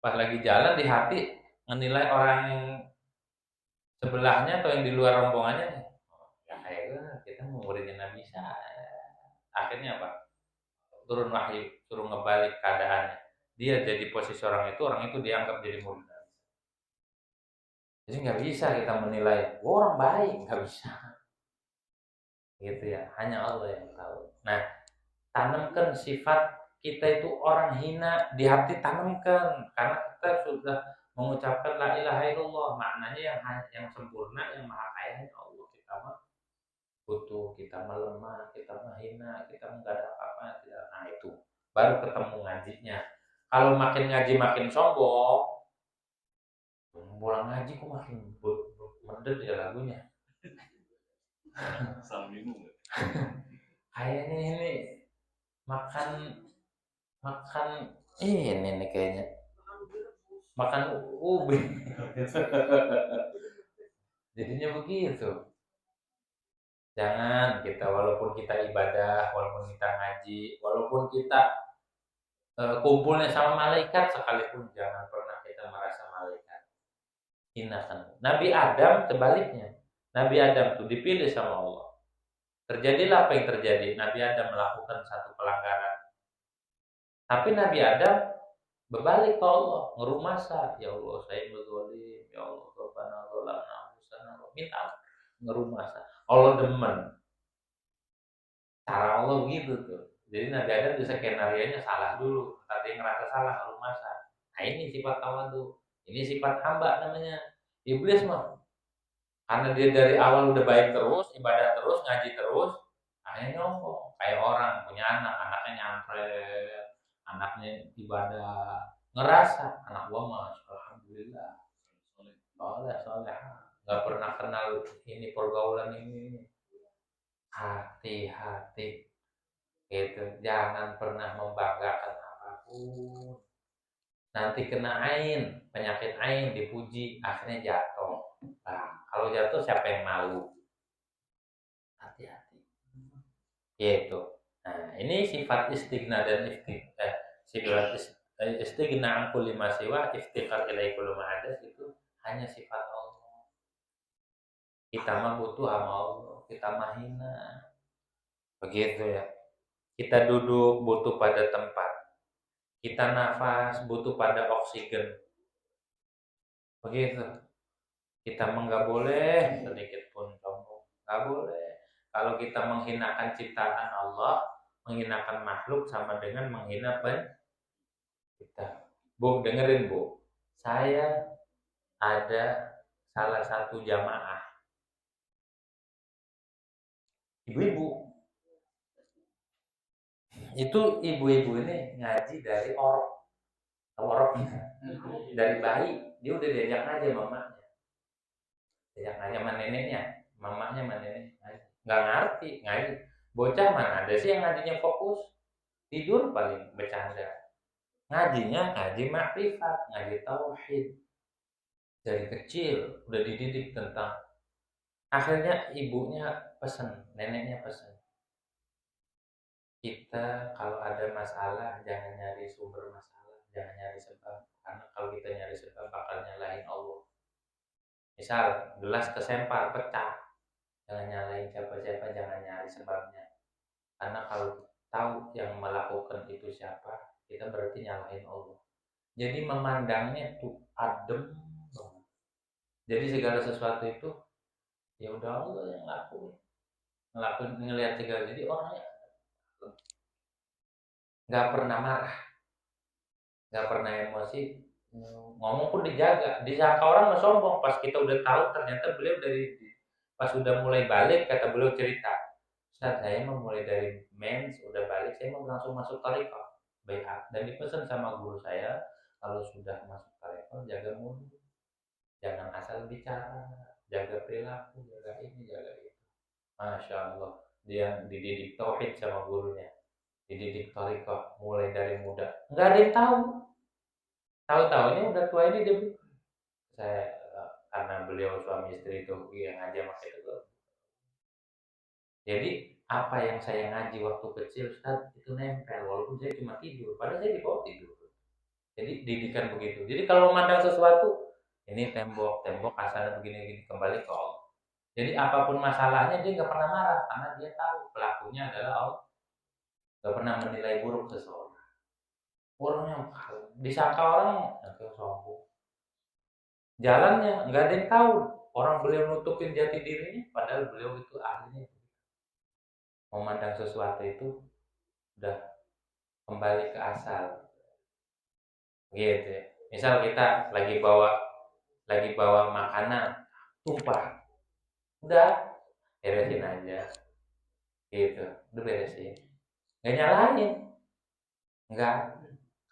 Pas lagi jalan di hati menilai orang yang sebelahnya atau yang di luar rombongannya nih. Ya kayak gue, kita mau muridnya Nabi Isa. Akhirnya apa? Turun wahyu, suruh ngebalik keadaannya. Dia jadi posisi orang itu dianggap jadi murid Nabi. Jadi nggak bisa kita menilai, orang baik, nggak bisa. Gitu ya, hanya Allah yang tahu. Nah, tanamkan sifat kita itu orang hina di hati, tanamkan karena kita sudah mengucapkan la ilaha illallah, maknanya yang sempurna, yang maha kaya hanya Allah. Kita mah butuh, kita melemah, kita menghina, kita enggak ada apa-apa. Nah itu baru ketemu ngajinya. Kalau makin ngaji makin sombong, pulang ngaji kok makin mendet ya lagunya. Kayaknya ini makan ini nih kayaknya makan ubi. Jadinya begitu. Jangan kita, walaupun kita ibadah, walaupun kita ngaji, walaupun kita kumpulnya sama malaikat sekalipun, jangan pernah kita merasa malaikat. Hinakan. Nabi Adam sebaliknya. Nabi Adam itu dipilih sama Allah. Terjadilah apa yang terjadi. Nabi Adam melakukan satu pelanggaran. Tapi Nabi Adam berbalik ke Allah, ngeruh masa, ya Allah saya berzalim, ya Allah Rabbana zalamna anfusana, minta ngeruh masa. Allah demen. Cara Allah begitu tuh. Jadi Nabi Adam bisa skenario-nya salah dulu, tadi ngerasa salah ngeruh masa. Nah ini sifat tawadu. Ini sifat hamba namanya. Iblis mah karena dia dari awal udah baik terus, ibadah terus, ngaji terus, akhirnya nyombong. Kayak orang punya anak, anaknya nyamper, anaknya ibadah, ngerasa anak gua mah alhamdulillah soleh, nggak pernah kenal ini pergaulan ini. Hati-hati gitu, jangan pernah membanggakan apapun. Nanti kena ain, penyakit ain, dipuji, akhirnya jatuh. Nah, kalau jatuh siapa yang malu? Hati-hati. Gitu. Nah, ini sifat istighna dan sifat istighna an kulli ma siwa, iftiqar ilai kulli ma hadas, itu hanya sifat Allah. Kita mah butuh sama Allah, kita mah hina. Begitu ya. Kita duduk butuh pada tempat. Kita nafas butuh pada oksigen. Begitu. Kita mah nggak boleh sedikit pun sombong. Nggak boleh. Kalau kita menghinakan ciptaan Allah, menghinakan makhluk sama dengan menghina kita. Bu, dengerin Bu. Saya ada salah satu jamaah. Ibu-ibu. Itu ibu-ibu ini ngaji dari orok. Tahu oroknya? Dari bayi. Dia udah diajak ngaji mamanya. Diajak ngaji sama neneknya. Mamanya sama neneknya. Nggak ngerti ngaji. Bocah mana ada sih yang ngajinya fokus. Tidur paling bercanda. Ngajinya ngaji makrifat, ngaji tauhid. Dari kecil udah dididik tentang. Akhirnya ibunya pesan, neneknya pesan. Kita kalau ada masalah jangan nyari sumber masalah, jangan nyari sebab. Karena kalau kita nyari sebab bakal nyalahin Allah. Misal gelas kesempar pecah, jangan nyalahin siapa-siapa, jangan nyari sebabnya. Karena kalau tahu yang melakukan itu siapa, kita berarti nyalahin Allah. Jadi memandangnya tuh adem banget. Jadi segala sesuatu itu ya udah Allah yang ngelakuin ngelihat segala. Jadi orangnya nggak pernah marah, nggak pernah emosi, ngomong pun dijaga. Disangka orang mah sombong, pas kita udah tahu ternyata beliau pas udah mulai balik, kata beliau cerita, Ustaz saya mau mulai dari mens udah balik, saya mau langsung masuk tarekat baiat, dan dipesan sama guru saya kalau sudah masuk tarekat jaga mulut, jangan asal bicara, jaga perilaku, jaga ini jaga itu. Masya Allah, dia dididik tauhid sama gurunya, dididik tarekat mulai dari muda, nggak ada yang tahu-tahunya udah tua ini dia saya karena beliau suami istri itu yang ngajak makanya itu. Jadi apa yang saya ngaji waktu kecil Ustaz itu nempel walaupun saya cuma tidur, padahal saya di bawah tidur. Jadi didikan begitu. Jadi kalau memandang sesuatu ini tembok asalnya begini-gini, kembali ke Allah. Jadi apapun masalahnya dia nggak pernah marah karena dia tahu pelakunya adalah Allah. Nggak pernah menilai buruk seseorang. Orangnya disangka orang itu sombong. Jalannya nggak ada yang tahu. Orang beliau nutupin jati dirinya, padahal beliau itu ahlinya. Memandang sesuatu itu udah kembali ke asal. Gitu ya. Misal kita lagi bawa makanan tumpah, udah beresin aja, gitu, udah beresin, nggak nyalahin, nggak,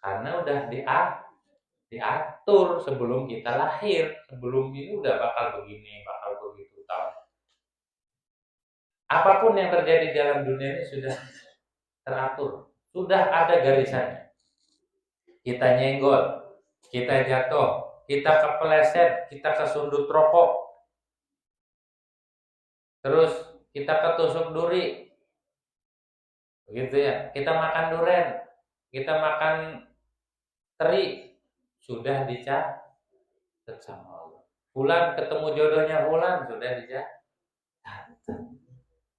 karena udah diatur sebelum kita lahir, sebelum ini udah bakal begini, bakal begitu, tahu. Apapun yang terjadi dalam dunia ini sudah teratur, sudah ada garisannya. Kita nyenggol, kita jatuh, kita kepleset, kita kesundut rokok, terus kita ketusuk duri, begitu ya. Kita makan durian, kita makan teri, sudah dicatat sama Allah. Fulan ketemu jodohnya Fulan, sudah dicatat.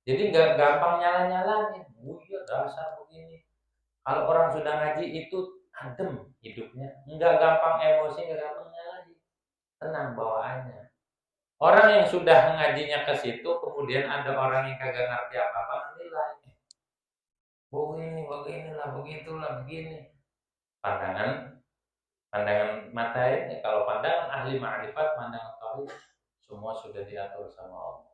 Jadi nggak gampang nyala-nyalain. Iya dasar begini. Kalau orang sudah ngaji itu adem hidupnya, nggak gampang emosi, nggak gampang nyalain, tenang bawaannya. Orang yang sudah ngajinya ke situ, kemudian ada orang yang kagak ngerti apa-apa menilai. Oh ini beginilah, begitulah, begini. Pandangan pandangan mata ini, kalau pandangan ahli ma'rifat, pandangan tauhid, semua sudah diatur sama Allah.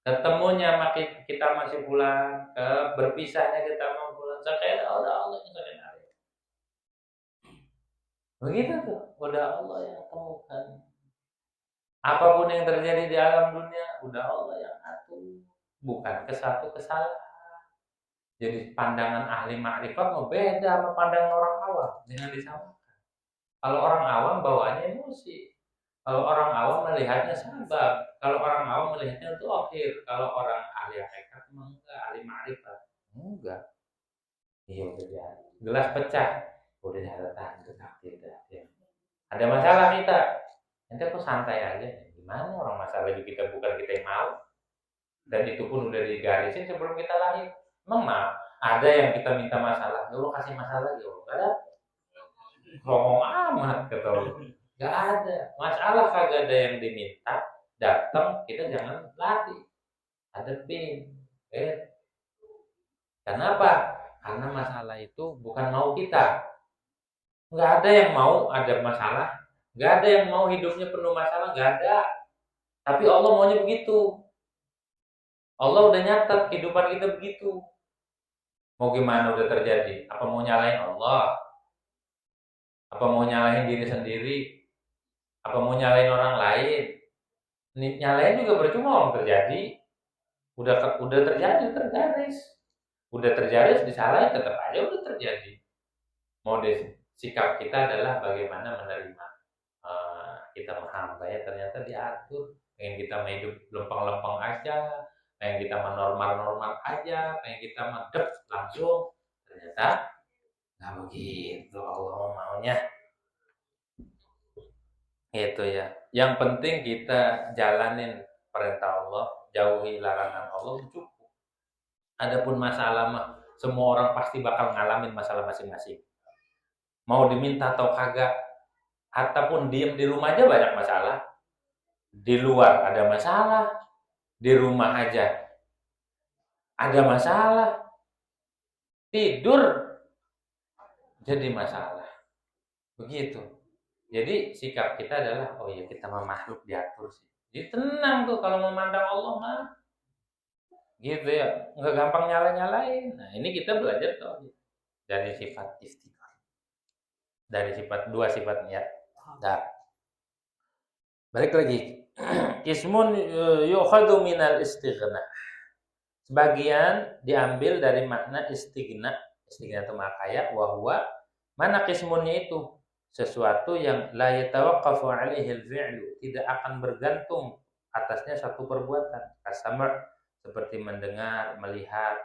Ketemunya kita masih pulang, berpisahnya kita mau pulang, sekali Allah yang sekali. Begitu tuh, udah Allah yang temukan. Apapun yang terjadi di alam dunia, udah Allah yang atur. Bukan kesatu kesalahan. Jadi pandangan ahli makrifat mau beda sama pandangan orang awam. Dengan disamakan. Kalau orang awam bawaannya emosi. Kalau orang awam melihatnya sabab. Kalau orang awam melihatnya itu akhir. Kalau orang ahli hakikat enggak, ahli makrifat enggak. Iya udah jadi. Gelas pecah, udah ada takdir. Ada masalah kita, nanti aku santai aja. Gimana orang masalah itu kita bukan kita yang mau, dan itu pun udah digarisin sebelum kita lahir. Emang ada yang kita minta masalah, ya Allah kasih masalah ya Allah, gak ada. Ngomong amat kata Allah, gak ada masalah, kagak ada yang diminta. Datang kita jangan lari, hadepin. Kenapa? Karena masalah itu bukan mau kita. Nggak ada yang mau ada masalah, nggak ada yang mau hidupnya penuh masalah, nggak ada. Tapi Allah maunya begitu. Allah udah nyatat kehidupan kita begitu. Mau gimana udah terjadi? Apa mau nyalain Allah? Apa mau nyalain diri sendiri? Apa mau nyalain orang lain? Nyalain juga percuma, orang terjadi. Udah terjadi, tergaris. Udah terjadi, disalahin tetap aja udah terjadi. Mau sikap kita adalah bagaimana menerima. Kita menghamba ya ternyata diatur. Pengen kita hidup lempeng-lempeng aja, pengen kita normal-normal aja, pengen kita medep langsung, ternyata nggak begitu Allah maunya. Itu ya. Yang penting kita jalanin perintah Allah, jauhi larangan Allah, cukup. Adapun masalah mah Semua orang pasti bakal ngalamin masalah masing-masing. Mau diminta atau kagak, ataupun diem di rumah aja banyak masalah. Di luar ada masalah, di rumah aja ada masalah, tidur jadi masalah. Begitu. Jadi sikap kita adalah, oh ya kita mah makhluk diatur sih. Jadi tenang tuh kalau memandang Allah mah. Gitu ya, nggak gampang nyala-nyalain. Nah ini kita belajar tuh dari sifat istiqomah. Dari sifat dua sifat niat. Nah, balik lagi. Ismun yukhadu minal istighna. Sebagian diambil dari makna istighna. Istighna itu maha kaya, wahwa mana kismunnya itu? Sesuatu yang la yatawaqqafu alaihi al-fi'lu, tidak akan bergantung atasnya satu perbuatan. Kasama seperti mendengar, melihat,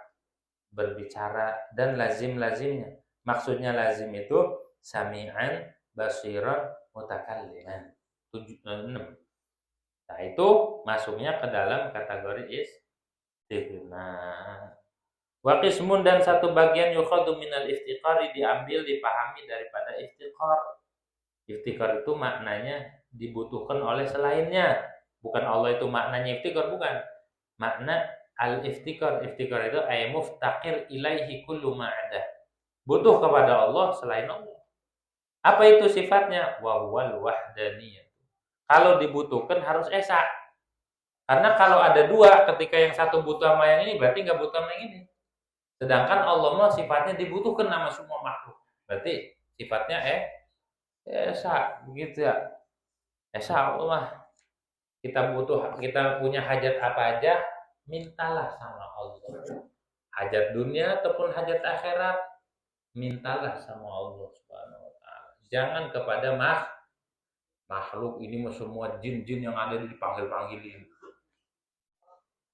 berbicara dan lazim-lazimnya. Maksudnya lazim itu sami'an, basiran, mutakalliman. 6. Nah, itu masuknya ke dalam kategori istighna. Wa qismun dan satu bagian yukhadu minal iftiqari diambil dipahami daripada iftiqar. Iftiqar itu maknanya dibutuhkan oleh selainnya. Bukan Allah itu maknanya iftiqar, bukan. Makna al-iftiqar. Iftiqar itu ay muftaqir ilaihi kullu ma'adah. Butuh kepada Allah selain Allah. Apa itu sifatnya? Wa huwal wahdaniyah. Kalau dibutuhkan harus esa. Karena kalau ada dua, ketika yang satu butuh sama yang ini, berarti nggak butuh sama yang ini. Sedangkan Allah mah sifatnya dibutuhkan sama semua makhluk. Berarti sifatnya esa, begitu ya. Esa Allah. Kita punya hajat apa aja, mintalah sama Allah. Hajat dunia ataupun hajat akhirat, mintalah sama Allah Subhanahu wa taala. Jangan kepada makhluk ini mah semua jin-jin yang ada dipanggil-panggilin.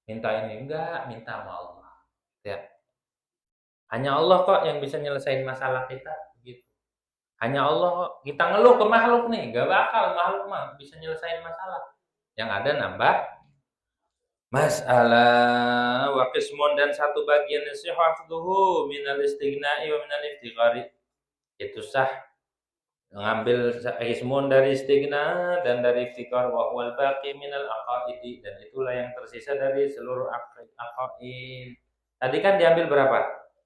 Minta ini enggak, minta sama Allah. Ya. Hanya Allah kok yang bisa nyelesain masalah kita, gitu. Hanya Allah kok. Kita ngeluh ke makhluk nih, enggak bakal makhluk mah bisa nyelesain masalah. Yang ada nambah masalah. Wa qismun dan satu bagian sihhatuhu minal istighna'i wa minal iftiqari. Itu sah mengambil ismun dari istighna dan dari iftiqar wa huwal baqi minal aqaidi, dan itulah yang tersisa dari seluruh aqaid. Tadi kan diambil berapa?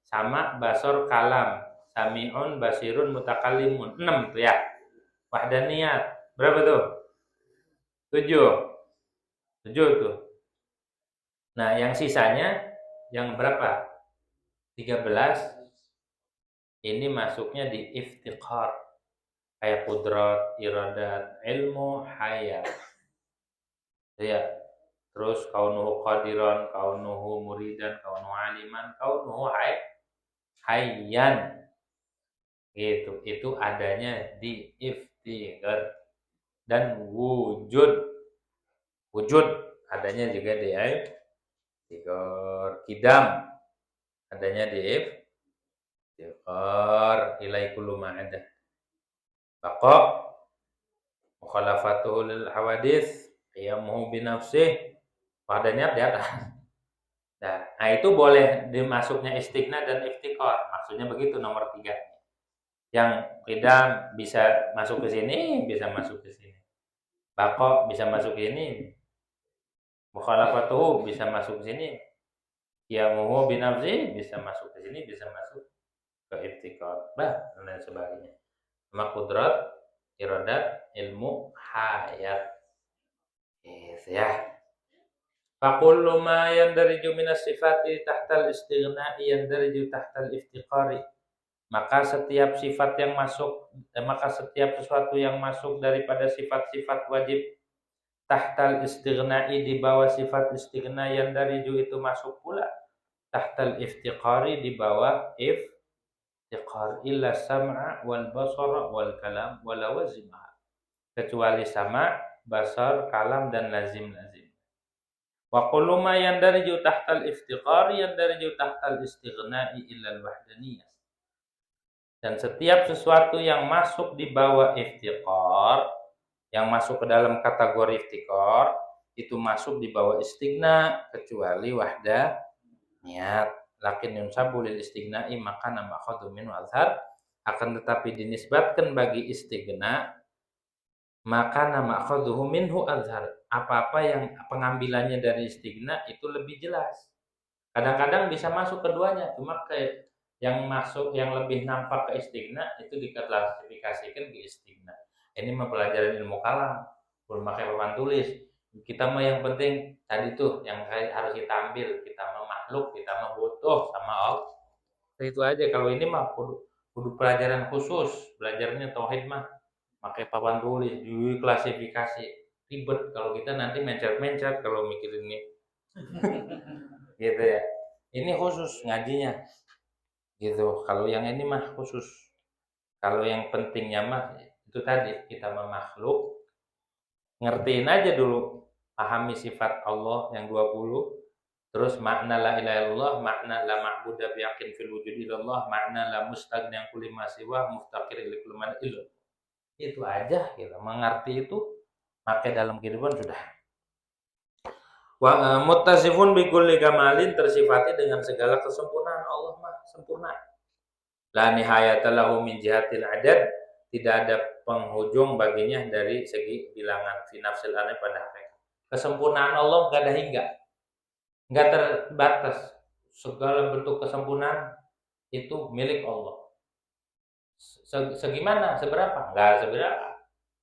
Sama, basor, kalam, sami'un, basirun, mutakallimun. 6 tuh ya. Wahdaniyat. Berapa tuh? 7. 7 tuh. Nah, yang sisanya yang berapa? 13. Ini masuknya di iftiqar. Kayak kudrat, iradat, ilmu, hayat. Ya. Terus kaunuhu qadiran, kaunuhu muridan, kaunuhu aliman, kaunuhu hayyan. Gitu. Itu adanya di iftiqar. Dan wujud adanya juga di iftiqar. Kidam adanya di iftiqar. Ilai kullu ma'adah. Baqa mukhalafatuhu lil hawadits, qiyamuhu binafsih, padanya di atas. Nah, itu boleh dimasuknya istighna dan iftiqar. Maksudnya begitu nomor 3. Yang qidam bisa masuk ke sini, bisa masuk ke sini. Baqa bisa masuk ke sini. Mukhalafatuhu bisa masuk ke sini. Qiyamuhu binafsih bisa masuk ke sini, bisa masuk ke iftiqar. Dan lain sebagainya. Makudrat, iradat, ilmu, hayat. Gitu ya. Fakullu ma yandariju minas sifati tahtal istighna'i yandariju tahtal iftiqari. Maka setiap sifat yang masuk, maka setiap sesuatu yang masuk daripada sifat-sifat wajib tahtal istighna'i, di bawah sifat istighna, yandariju itu masuk pula tahtal iftiqari, di bawah iftiqar, illa sam'a wal basara wal kalam wala wazimah, kecuali sama, basar, kalam dan lazim-lazim. Wa kullu ma yandariju tahtal iftiqar yandariju tahtal istighna'i illa al-wahdaniyah. Dan setiap sesuatu yang masuk di bawah iftiqar, yang masuk ke dalam kategori iftiqar, itu masuk di bawah istighna kecuali wahdaniyat. lakin yunsabu lil istighna'i maka nama khadu min azhar, akan tetapi dinisbatkan bagi istighna maka nama khaduhu minhu azhar, apa-apa yang pengambilannya dari istighna itu lebih jelas. Kadang-kadang bisa masuk keduanya, cuma kayak yang masuk yang lebih nampak ke istighna itu diklasifikasikan ke istighna. Ini mempelajari ilmu kalam, belum pakai papan tulis. Kita mah yang penting tadi tuh yang harus kita ambil, kita mah makhluk, kita mah butuh sama Allah. Itu aja. Kalau ini mah kudu pelajaran khusus, belajarnya tauhid mah pakai papan tulis, diklasifikasi. Ribet kalau kita nanti mencet-mencet kalau mikir ini. Gitu ya. Ini khusus ngajinya. Gitu. Kalau yang ini mah khusus. Kalau yang pentingnya mah itu tadi kita mah makhluk, ngertiin aja dulu, pahami sifat Allah yang 20, terus makna la ilaha illallah, makna la ma'budu bihaqqin fil wujud illallah, makna la mustaghni an kulli ma siwa muftaqir ila kulli man illallah. Itu aja gitu. Mengerti itu pakai dalam kehidupan sudah. Wa muttasifun bi kulli kamalin, tersifati dengan segala kesempurnaan. Allah mah sempurna. La nihayata lahu min jihatil adad, tidak ada penghujung baginya dari segi bilangan fi nafsil aneh pada hakikat. Kesempurnaan Allah enggak ada hingga. Enggak terbatas. Segala bentuk kesempurnaan itu milik Allah. Segimana? Seberapa? Enggak seberapa.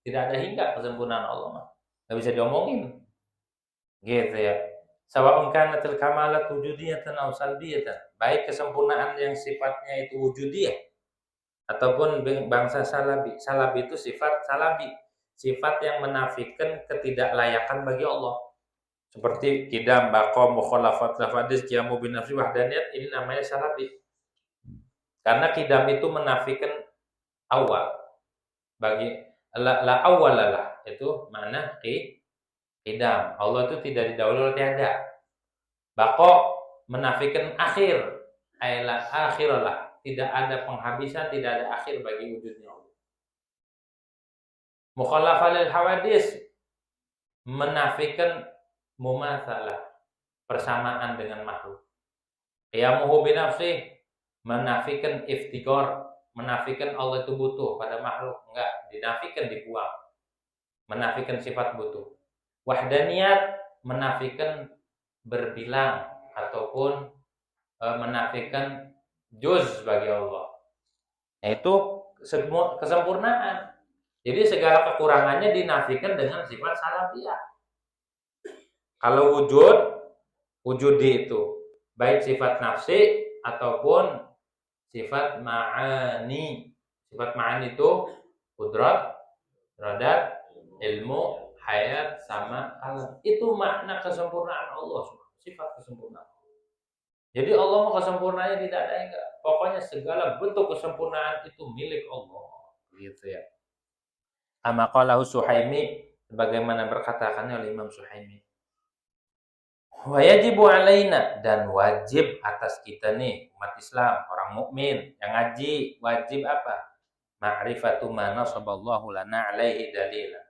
Tidak ada hingga kesempurnaan Allah mah. Enggak bisa diomongin. Gitu ya. Sawa'un kanatil kamalat wujudiyatan aw salbiyatan. Baik kesempurnaan yang sifatnya itu wujudiyah ataupun bangsa salabi. Salabi itu sifat salabi, sifat yang menafikan ketidaklayakan bagi Allah. Seperti kidam, baqa, mukhalafat, lafadis, qiyamu bin nafsi, wahdaniyat, ini namanya salabi. Karena kidam itu menafikan awal. Bagi la awalalah itu mana kidam. Allah itu tidak didahului oleh tiada. Baqa menafikan akhir. Ayla akhiralah. Tidak ada penghabisan, tidak ada akhir bagi wujudnya Allah. Mukhalafah lil hawadis menafikan mumatsalah, persamaan dengan makhluk. Qiyamuhu bi nafsi menafikan iftikar, menafikan Allah itu butuh pada makhluk, enggak, dinafikan, dibuang. Menafikan sifat butuh. Wahdaniyat menafikan berbilang ataupun menafikan juz bagi Allah. Yaitu semua kesempurnaan. Jadi segala kekurangannya dinafikan dengan sifat salabiyah. Kalau wujud itu baik sifat nafsi ataupun sifat ma'ani. Sifat ma'ani itu qudrat, iradat, ilmu, hayat, sama alam. Itu makna kesempurnaan Allah, sifat kesempurnaan. Jadi Allah mau kesempurnaannya tidak ada enggak. Pokoknya segala bentuk kesempurnaan itu milik Allah. Gitu ya. Ama qalahu Suhaimi, sebagaimana berkatakannya oleh Imam Suhaimi. Wa yajibu alaina, dan wajib atas kita nih umat Islam, orang mukmin yang ngaji, wajib apa? Ma'rifatu ma nasaballahu lana alaihi dalila.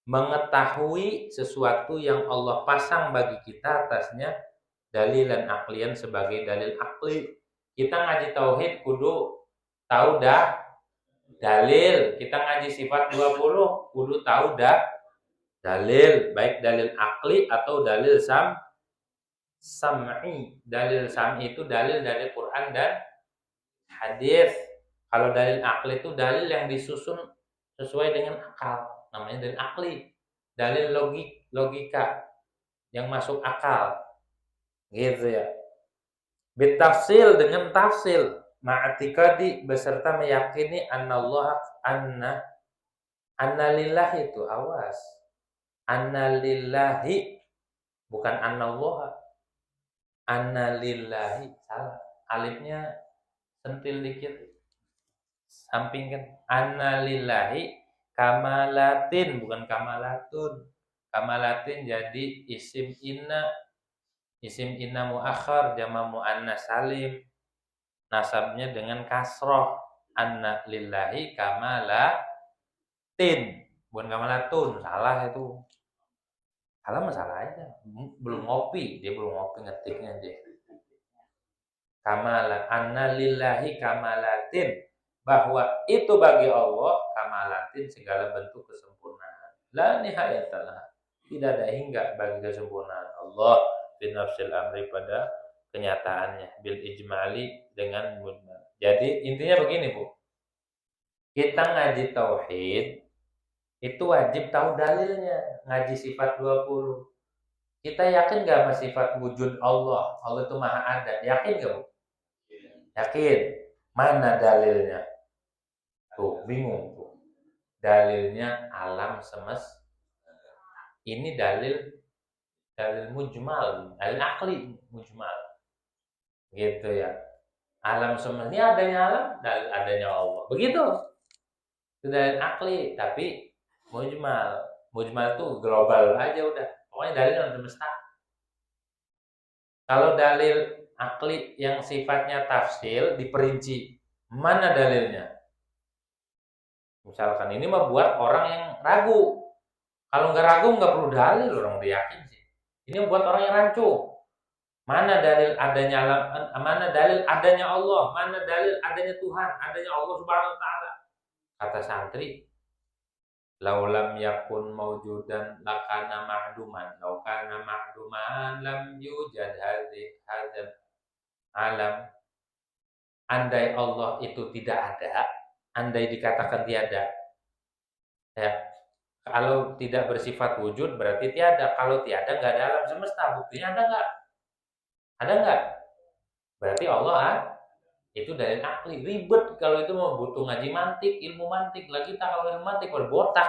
Mengetahui sesuatu yang Allah pasang bagi kita atasnya dalilan aklian sebagai dalil akli. Kita ngaji tauhid kudu tahu dah dalil. Kita ngaji sifat 20 kudu tahu dah dalil, baik dalil akli atau dalil sam'i. Dalil sam'i itu dalil dari Quran dan hadis. Kalau dalil akli itu dalil yang disusun sesuai dengan akal, namanya dalil akli. Dalil logika yang masuk akal. Gitu ya. Bitafsil, dengan tafsil, ma'atikadi, beserta meyakini anna lillahi itu awas. Anna lillahi, bukan annallaha. Anna lillahi, salah. Alifnya sentil dikit. Sampingkan. Anna lillahi kamalatin, bukan kamalatun. Kamalatin jadi isim inna muakhar, jama muannas salim, nasabnya dengan kasroh. Anna lillahi kamalatin, bukan kamalatun. Salah itu. Salah masalah aja. Belum ngopi, dia belum ngopi ngetiknya dia. kamalan, anna lillahi kamalatin, bahwa itu bagi Allah kamalatin segala bentuk kesempurnaan. La nihayatalah, tidak ada hingga bagi kesempurnaan Allah fi nafsil amri pada kenyataannya bil ijmali dengan mujmal. Jadi intinya begini Bu, kita ngaji tauhid itu wajib tahu dalilnya. Ngaji sifat 20, kita yakin gak sama sifat wujud Allah? Allah itu maha ada. Yakin gak Bu? Yakin. Mana dalilnya? Tuh, bingung tuh. Dalilnya alam semesta. Ini dalil mujmal, dalil akli mujmal. Gitu ya. Alam semesta ini adanya alam, dalil adanya Allah. Begitu. Itu dalil akli, tapi mujmal. Mujmal tuh global aja udah. Pokoknya dalil alam semesta. Kalau dalil akli yang sifatnya tafsil diperinci, mana dalilnya? Misalkan ini mah buat orang yang ragu. Kalau nggak ragu nggak perlu dalil, orang udah yakin sih. Ini buat orang yang rancu. Mana dalil adanya mana dalil adanya Allah, mana dalil adanya Tuhan, adanya Allah Subhanahu wa taala. Kata santri, laulam yakun maujudan lakana ma'duman, law kana ma'duman lam yujad hadzal alam. Andai Allah itu tidak ada, andai dikatakan tiada, ya, kalau tidak bersifat wujud berarti tiada. Kalau tiada nggak ada alam semesta. Buktinya ada nggak? Ada nggak? Berarti Allah itu dalil akli. Ribet kalau itu mau butuh ngaji mantik, ilmu mantik. Lagi tak kalau ilmu mantik berbotak.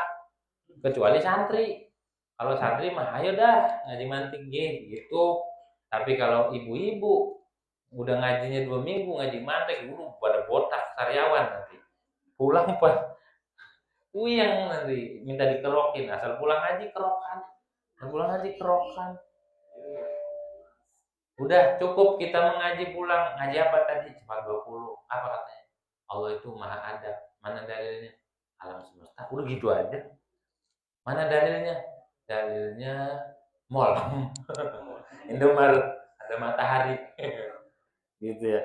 Kecuali santri. Kalau santri mah ayo dah ngaji mantik gitu. Tapi kalau ibu-ibu udah ngajinya 2 minggu ngaji mantik, pada botak karyawan nanti. Pulang yang nanti minta dikerokin, asal pulang ngaji kerokan. Udah cukup kita mengaji pulang. Ngaji apa tadi? Cuma 20. Apa katanya? Allah itu maha ada. Mana dalilnya? Alam semesta. Udah gitu aja. Mana dalilnya? Dalilnya mall. Indomaret ada matahari. Gitu ya.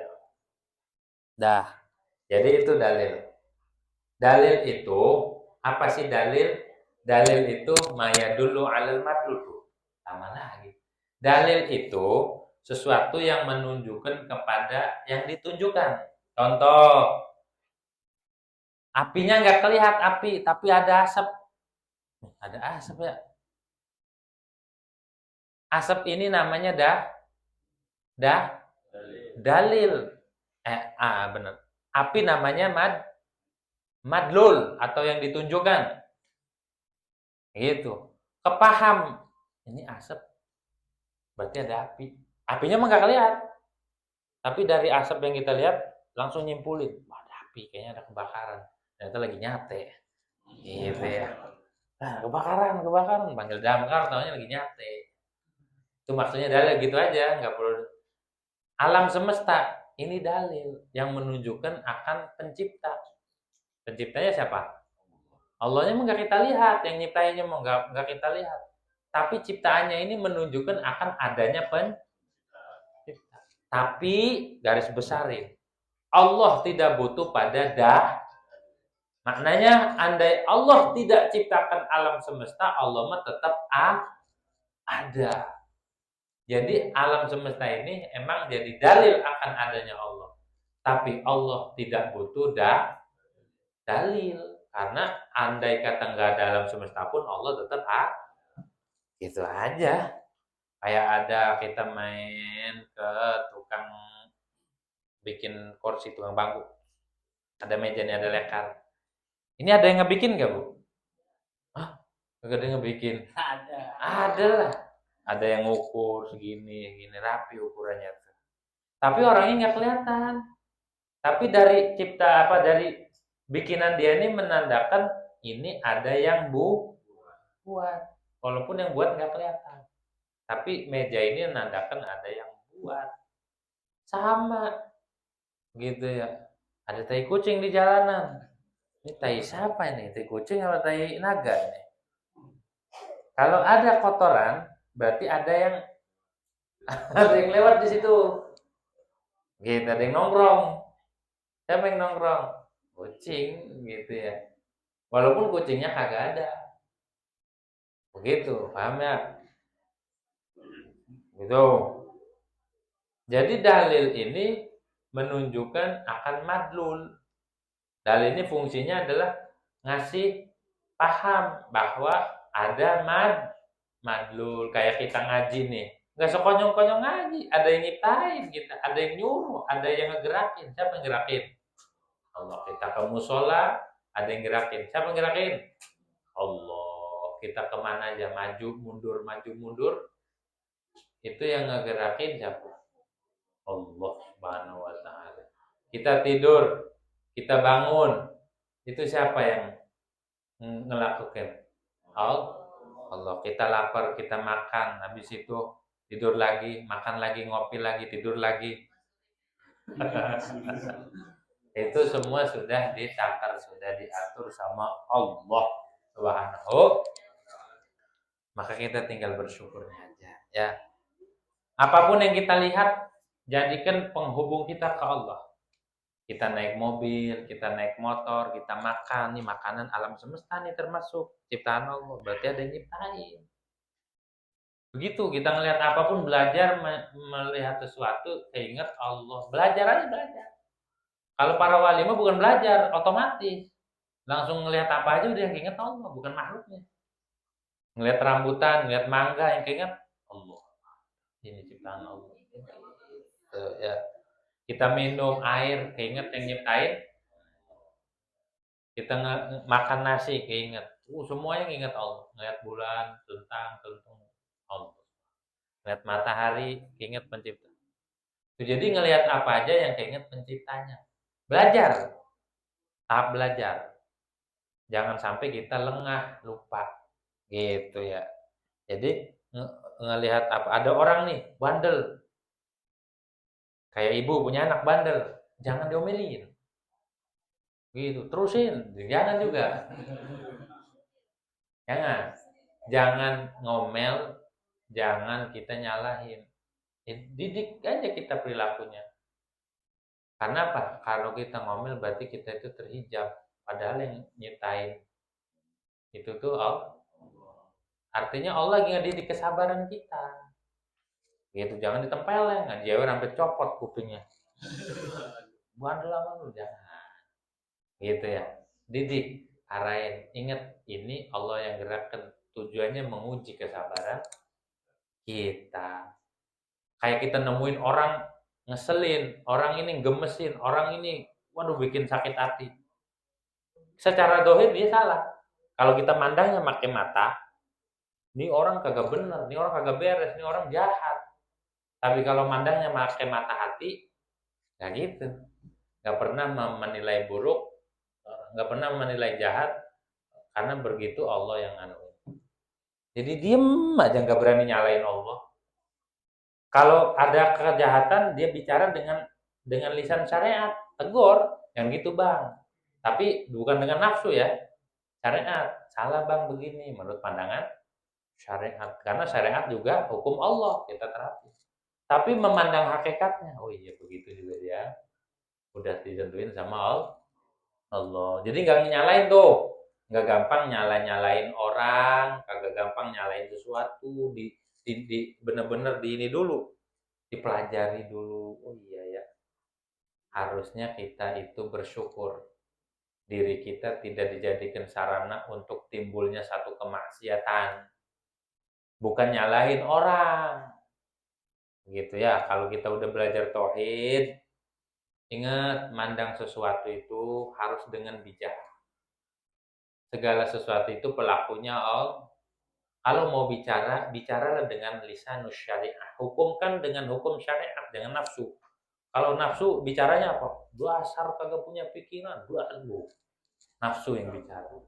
Dah. Jadi itu dalil. Dalil itu apa sih dalil? Dalil itu maya dulu alal madlul. Sama lagi. Dalil itu sesuatu yang menunjukkan kepada yang ditunjukkan. Contoh, apinya nggak kelihatan api, tapi ada asap. Ada asap ya. Asap ini namanya dalil. Benar. Api namanya madlul atau yang ditunjukkan. Gitu. Kepaham. Ini asap. Berarti ada api. Apinya mah nggak kelihatan. Tapi dari asap yang kita lihat langsung nyimpulin, wah ada api, kayaknya ada kebakaran. Ternyata lagi nyate. Gitu ya. Nah, kebakaran, panggil damkar, taunya lagi nyate. Itu maksudnya dalil gitu aja, nggak perlu. Alam semesta ini dalil yang menunjukkan akan pencipta. Penciptanya siapa? Allahnya mah nggak kita lihat, yang nyiptainnya mah nggak kita lihat. Tapi ciptaannya ini menunjukkan akan adanya pencipta. Tapi garis besarin, Allah tidak butuh pada Maknanya andai Allah tidak ciptakan alam semesta, Allah mah tetap ada. Jadi alam semesta ini emang jadi dalil akan adanya Allah. Tapi Allah tidak butuh dalil. Karena andai kata nggak ada alam semesta pun Allah tetap gitu aja. Kayak ada kita main ke tukang bikin kursi, tukang bangku. Ada mejanya, ada lekar. Ini ada yang ngebikin nggak Bu? Nggak ada yang ngebikin. Ada lah. Ada yang ngukur segini, rapi ukurannya. Tapi orangnya nggak kelihatan. Tapi dari dari bikinan dia ini menandakan ini ada yang buat. Walaupun yang buat nggak kelihatan. Tapi meja ini menandakan ada yang buat. Sama. Gitu ya. Ada tai kucing di jalanan. Ini tai siapa ini? Tai kucing atau tai naga ini? Kalau ada kotoran, berarti ada yang lewat di situ. Gitu, ada yang nongkrong. Siapa yang nongkrong? Kucing, gitu ya. Walaupun kucingnya kagak ada. Begitu, paham ya? Gitu. Jadi dalil ini menunjukkan akan madlul. Dalil ini fungsinya adalah ngasih paham bahwa ada madlul. Kayak kita ngaji nih. Nggak sekonyong-konyong ngaji. Ada yang nyiptain kita. Ada yang nyuruh. Ada yang ngegerakin. Siapa yang gerakin? Allah. Kita ke musola. Ada yang gerakin. Siapa yang gerakin? Allah. Kita kemana aja. Maju, mundur. Itu yang ngegerakin siapa? Allah Subhanahu wa taala. Kita tidur, kita bangun, itu siapa yang ngelakukan? Allah. Kita lapar, kita makan, habis itu tidur lagi, makan lagi, ngopi lagi, tidur lagi. Itu semua sudah ditakar, sudah diatur sama Allah Subhanahu. Maka kita tinggal bersyukurnya aja, ya. Apapun yang kita lihat, jadikan penghubung kita ke Allah. Kita naik mobil, kita naik motor, kita makan, nih makanan alam semesta nih termasuk ciptaan Allah. Berarti ada yang nyiptain. Begitu kita ngelihat apapun, belajar melihat sesuatu, keinget Allah. Belajar aja belajar. Kalau para wali mah bukan belajar, otomatis. Langsung ngelihat apa aja udah yang keinget Allah, bukan makhluknya. Ngelihat rambutan, ngelihat mangga, yang keinget Allah. Ini ciptaan Allah. Ya. Kita minum air, keinget yang nyiptain. Kita makan nasi, keinget. Semuanya ingat Allah. Ngeliat bulan, tuntung Allah. Ngeliat matahari, keinget pencipta. Jadi ngelihat apa aja yang keinget penciptanya. Belajar. Tahap belajar. Jangan sampai kita lengah, lupa. Gitu ya. Jadi ngelihat apa. Ada orang nih, bandel. Kayak ibu punya anak bandel. Jangan diomelin. Gitu, terusin. Jangan juga. Jangan ngomel, jangan kita nyalahin. Didik aja kita perilakunya. Karena apa? Kalau kita ngomel berarti kita itu terhijab. Padahal yang nyiptain itu tuh Allah. Artinya Allah lagi ngedidik kesabaran kita. Gitu, jangan ditempelin. Ngaji sampai copot kupingnya. Bandel lama lu jangan. Gitu ya. Didik, arahin. Ingat, ini Allah yang gerakkan. Tujuannya menguji kesabaran kita. Kayak kita nemuin orang ngeselin, orang ini gemesin, orang ini waduh bikin sakit hati. Secara dohir dia salah. Kalau kita mandangnya pakai mata, ini orang kagak bener, ini orang kagak beres, ini orang jahat. Tapi kalau mandangnya pakai mata hati, nggak gitu. Nggak pernah menilai buruk, nggak pernah menilai jahat, karena begitu Allah yang nganuin. Jadi diem aja, nggak berani nyalain Allah. Kalau ada kejahatan, dia bicara dengan lisan syariat, tegur, yang gitu bang. Tapi bukan dengan nafsu ya, syariat. Salah bang begini, menurut pandangan syariat. Karena syariat juga hukum Allah kita terapi. Tapi memandang hakikatnya, oh iya begitu juga dia. Udah ditentuin sama Allah. Jadi nggak nyalain tuh, nggak gampang nyalain orang, kagak gampang nyalain sesuatu. Bener-bener di ini dulu, dipelajari dulu. Oh iya ya, harusnya kita itu bersyukur diri kita tidak dijadikan sarana untuk timbulnya satu kemaksiatan, bukan nyalahin orang gitu ya. Kalau kita udah belajar tauhid, ingat mandang sesuatu itu harus dengan bijak. Segala sesuatu itu pelakunya Allah. Kalau mau bicara, bicaralah dengan lisanus syariah. Hukumkan dengan hukum syariat, dengan nafsu. Kalau nafsu bicaranya apa? Dasar kagak punya pikiran, nafsu yang bicara.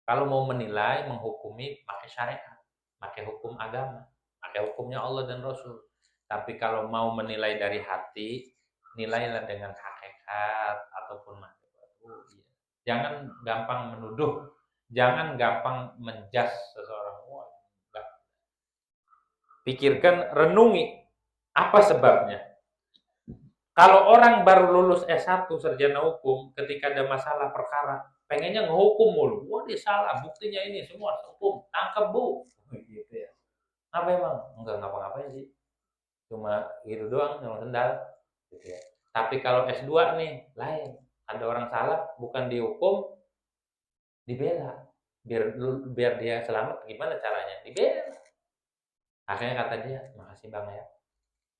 Kalau mau menilai, menghukumi, pakai syariat, pakai hukum agama, pakai hukumnya Allah dan Rasul. Tapi kalau mau menilai dari hati, nilailah dengan hakikat ataupun matematika. Jangan gampang menuduh, jangan gampang menjas seseorang. Pikirkan, renungi apa sebabnya. Kalau orang baru lulus S1 sarjana hukum, ketika ada masalah perkara, pengennya ngehukum mulu. Wah, dia salah, buktinya ini semua hukum, tangkap bu. Gitu ya. Apa emang? Enggak ngapa-ngapain sih. Cuma gitu doang, nyolong sendal. Gitu ya. Tapi kalau S2 nih, lain. Ada orang salah, bukan dihukum, dibela. Biar dia selamat, gimana caranya? Dibela. Akhirnya kata dia, makasih bang ya.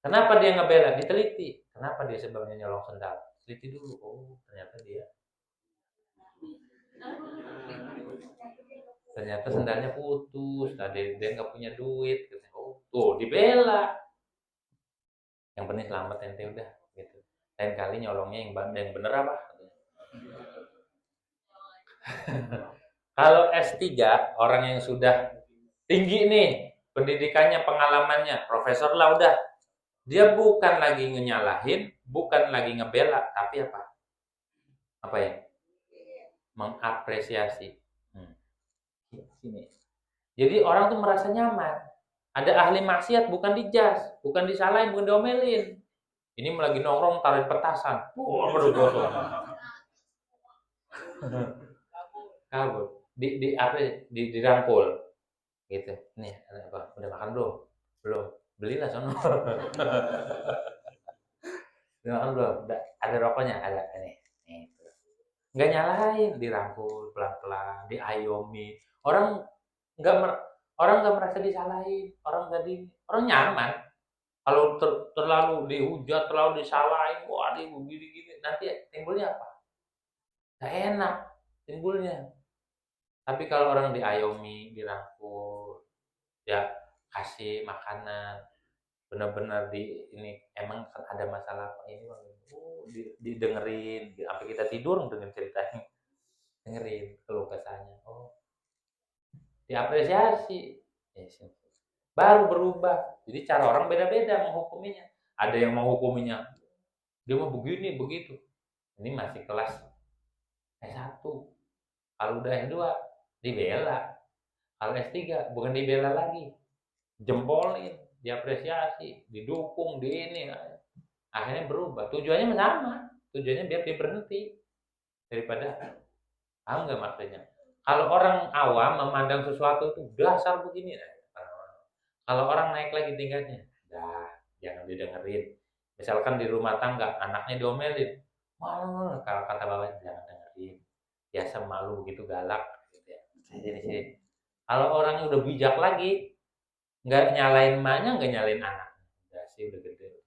Kenapa dia ngebela? Diteliti. Kenapa dia sebabnya nyolong sendal? Teliti dulu. Oh, ternyata sendalnya putus. Tadi dia nggak punya duit. Oh, tuh dibela. Yang penting selamat ente udah. Gitu. Lain kali nyolongnya yang bener apa? Kalau S3 orang yang sudah tinggi nih pendidikannya, pengalamannya, profesor lah udah. Dia bukan lagi ngenyalahin, bukan lagi ngebela, tapi apa? Apa ya? Mengapresiasi. Sini. Jadi orang tuh merasa nyaman. Ada ahli maksiat bukan dijas, bukan disalahin, bukan diomelin. Ini lagi nongkrong tarik petasan. Wah, bergosok. Kabur. Dirangkul. Gitu. Nih, apa? Udah makan belum? Belum. Belilah sono. Udah makan belum? Ada rokoknya? Ada. Nih. Nggak nyalahin, dirangkul pelan-pelan, diayomi. Orang nggak merasa disalahin, orang nyaman. Kalau terlalu dihujat, terlalu disalahin, wah dia begini-gini, nanti timbulnya apa? Nggak enak timbulnya. Tapi kalau orang diayomi, dirangkul, ya kasih makanan, benar-benar ini emang kan ada masalah apa ini bang, didengerin, sampai kita tidur dengan ceritanya, dengerin keluh kesahnya, oh diapresiasi, baru berubah. Jadi cara orang beda-beda menghukuminya. Ada yang menghukuminya dia mau begini begitu, ini masih kelas S1. Kalau udah S2 dibela, kalau S3 bukan dibela lagi, jempolin, diapresiasi, didukung, di ini. Akhirnya berubah. Tujuannya sama, tujuannya biar dia berhenti daripada, paham nggak maksudnya? Kalau orang awam memandang sesuatu itu dasar begini, kalau orang naik lagi tingkatnya, dah jangan didengerin. Misalkan di rumah tangga anaknya diomelin, malu, kalau kata bapak jangan dengerin. Biasa malu begitu galak, gitu ya. Sini. Kalau orangnya udah bijak lagi, nggak nyalain emaknya, nggak nyalain anak. Udah sih udah gede,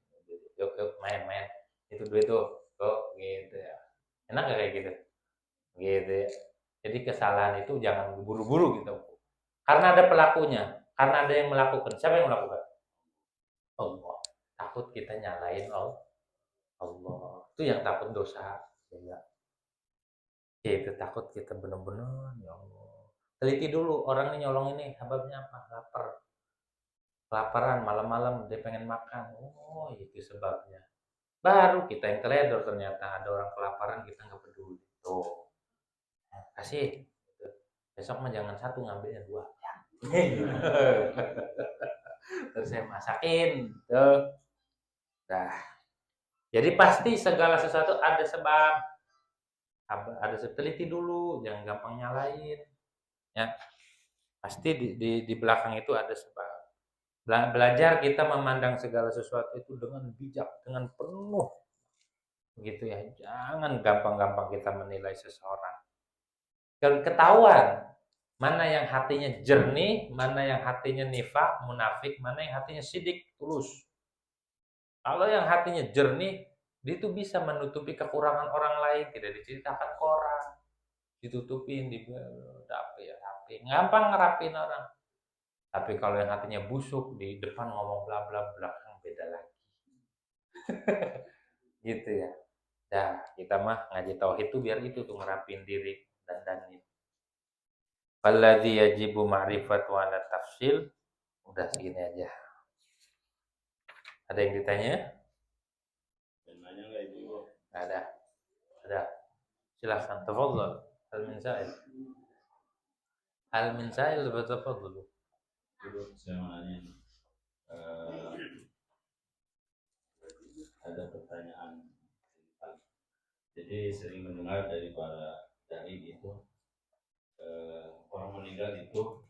yuk main-main. Itu duit tuh, kok gitu ya. Enak nggak kayak gitu? Gitu ya. Jadi kesalahan itu jangan buru-buru gitu. Karena ada pelakunya, karena ada yang melakukan. Siapa yang melakukan? Allah. Takut kita nyalain Allah. Itu yang takut dosa. Ya. Itu takut kita benar-benar ya Allah. Teliti dulu orang ini nyolong ini sebabnya apa? Lapar. Kelaparan malam-malam dia pengen makan. Oh, itu sebabnya. Baru kita yang teledor ternyata ada orang kelaparan kita nggak peduli. Tuh. Kasih. Besok mah jangan satu ngambilnya dua. Terus saya masakin. Tuh. Nah, jadi pasti segala sesuatu ada sebab. Ada teliti dulu, jangan gampang nyalain. Ya, pasti di belakang itu ada sebab. Belajar kita memandang segala sesuatu itu dengan bijak, dengan penuh. Begitu ya, jangan gampang-gampang kita menilai seseorang. Ketahuan mana yang hatinya jernih, mana yang hatinya nifak, munafik, mana yang hatinya sidik, tulus. Kalau yang hatinya jernih, dia itu bisa menutupi kekurangan orang lain, tidak diceritakan ke orang, ditutupin, rapi, gampang ngerapin orang. Tapi kalau yang hatinya busuk, di depan ngomong bla bla, belakang beda lagi. Gitu ya. Dah, kita mah ngaji tauhid itu biar itu tuh ngerapin diri dan ini. Alladzi yajibu ma'rifat wa la tafsil. Udah segini aja. Ada yang ditanya? Nanya nggak ibu? Ada. Silahkan. Tafadhol. Hal min sa'il. Hal min sa'il, tafadhol. Ibu, saya mau nanya nih. Ada pertanyaan Jadi sering mendengar dari para dai itu orang meninggal itu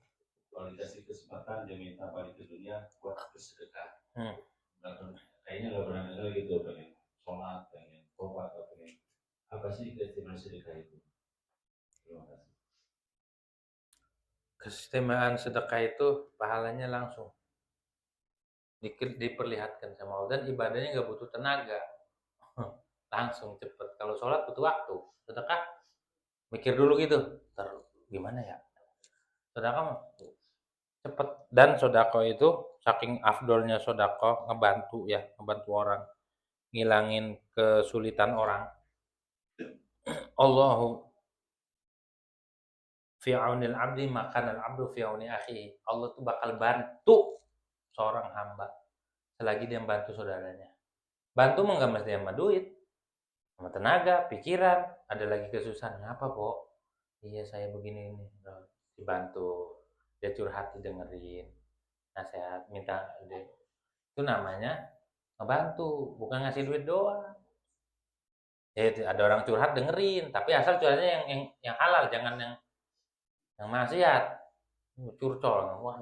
kalau dikasih kesempatan dia minta balik ke dunia buat bersedekah. Kayaknya nggak pernah dengar gitu, pengen sholat, pengen tobat, atau pengen apa sih keistimewaan sedekah itu? Terima kasih. Keistimewaan sedekah itu pahalanya langsung diperlihatkan sama Allah, dan ibadahnya nggak butuh tenaga. Langsung cepet. Kalau sholat butuh waktu, sedekah mikir dulu gitu, gimana ya, sedekah cepet. Dan sodako itu saking afdolnya sodako, ngebantu orang, ngilangin kesulitan orang. Allahu fi aunil abdi makanal abdu fi auni akhi. Allah tuh bakal bantu seorang hamba selagi dia membantu saudaranya. Bantu mah nggak mesti sama duit, sama tenaga, pikiran. Ada lagi kesusahan, ngapa kok? Iya saya begini ini, dibantu. Dia curhat didengerin, nasihat, minta ide. Itu namanya ngebantu, bukan ngasih duit doang. Ya, ada orang curhat dengerin, tapi asal curhatnya yang halal, jangan yang maksiat. Curcol, wah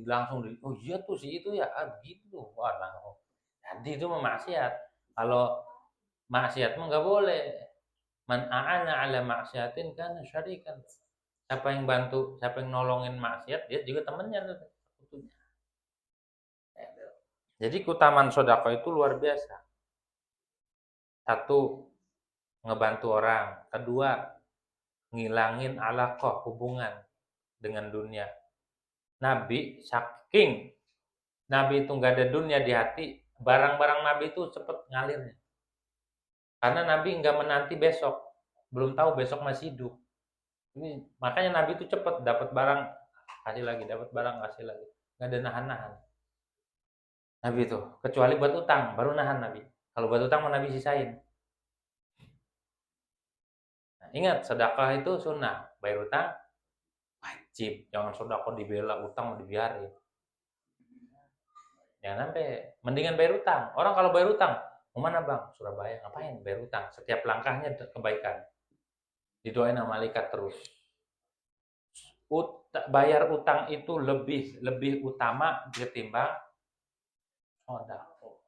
langsung oh iya tuh sih itu ya, gitu, wah langsung. Jadi itu maksiat. Kalau maksiat mah nggak boleh. Man a'ana ala maksiatin kana syarikan. Siapa yang bantu, siapa yang nolongin maksiat, dia juga temennya tuh. Jadi keutamaan sodako itu luar biasa. Satu, ngebantu orang. Kedua, ngilangin alaqah, hubungan dengan dunia. Nabi saking Nabi itu nggak ada dunia di hati, barang-barang Nabi itu cepet ngalirnya. Karena Nabi nggak menanti besok, belum tahu besok masih hidup. Ini makanya Nabi itu cepet dapat barang kasih lagi, dapat barang kasih lagi, nggak ada nahan-nahan. Nabi itu kecuali buat utang baru nahan Nabi. Kalau buat utang Nabi sisain. Nah, ingat sedekah itu sunnah, bayar utang wajib. Jangan sedekah dibela, utang dibiarin. Jangan sampai, mendingan bayar utang. Orang kalau bayar utang, mau mana bang? Surabaya, ngapain bayar utang? Setiap langkahnya kebaikan. Didoain sama malaikat terus. Bayar utang itu lebih utama ketimbang sodako.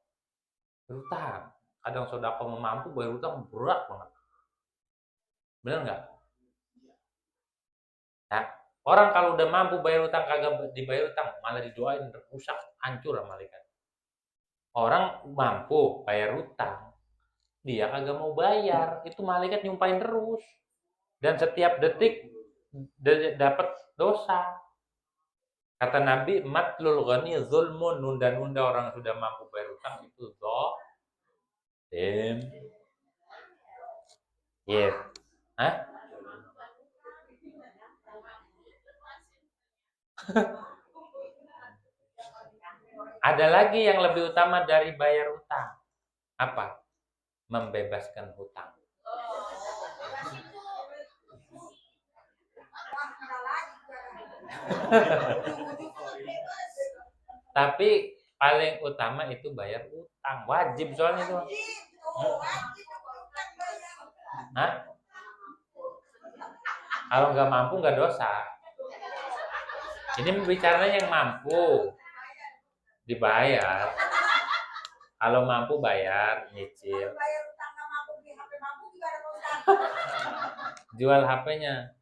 Berutang. Kadang sodako mampu, bayar utang berat banget. Bener nggak? Nah, orang kalau udah mampu bayar utang kagak dibayar utang, malah didoain rusak, hancur sama malaikat. Orang mampu bayar utang, dia kagak mau bayar, itu malaikat nyumpain terus. Dan setiap detik dapat dosa. Kata Nabi, matlul ghani zulmun, nunda-nunda orang sudah mampu bayar utang itu zalim. Iya. Hah? Ada lagi yang lebih utama dari bayar utang. Apa? Membebaskan hutang. Tapi paling utama itu bayar utang, wajib soalnya itu. Hah? Kalau nggak mampu nggak dosa. Ini bicaranya yang mampu dibayar. Kalau mampu bayar, nyicil. Jual HP-nya.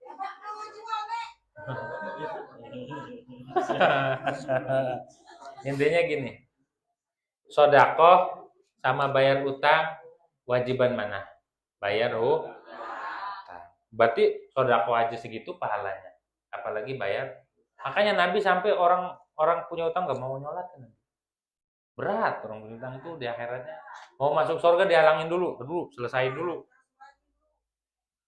Intinya gini, sodako sama bayar utang, wajiban mana? Bayar utang. Berarti sodako aja segitu pahalanya, apalagi bayar. Makanya Nabi sampai orang punya utang gak mau nyolatin. Berat orang punya utang itu di akhiratnya. Mau masuk surga dihalangin dulu, selesain dulu.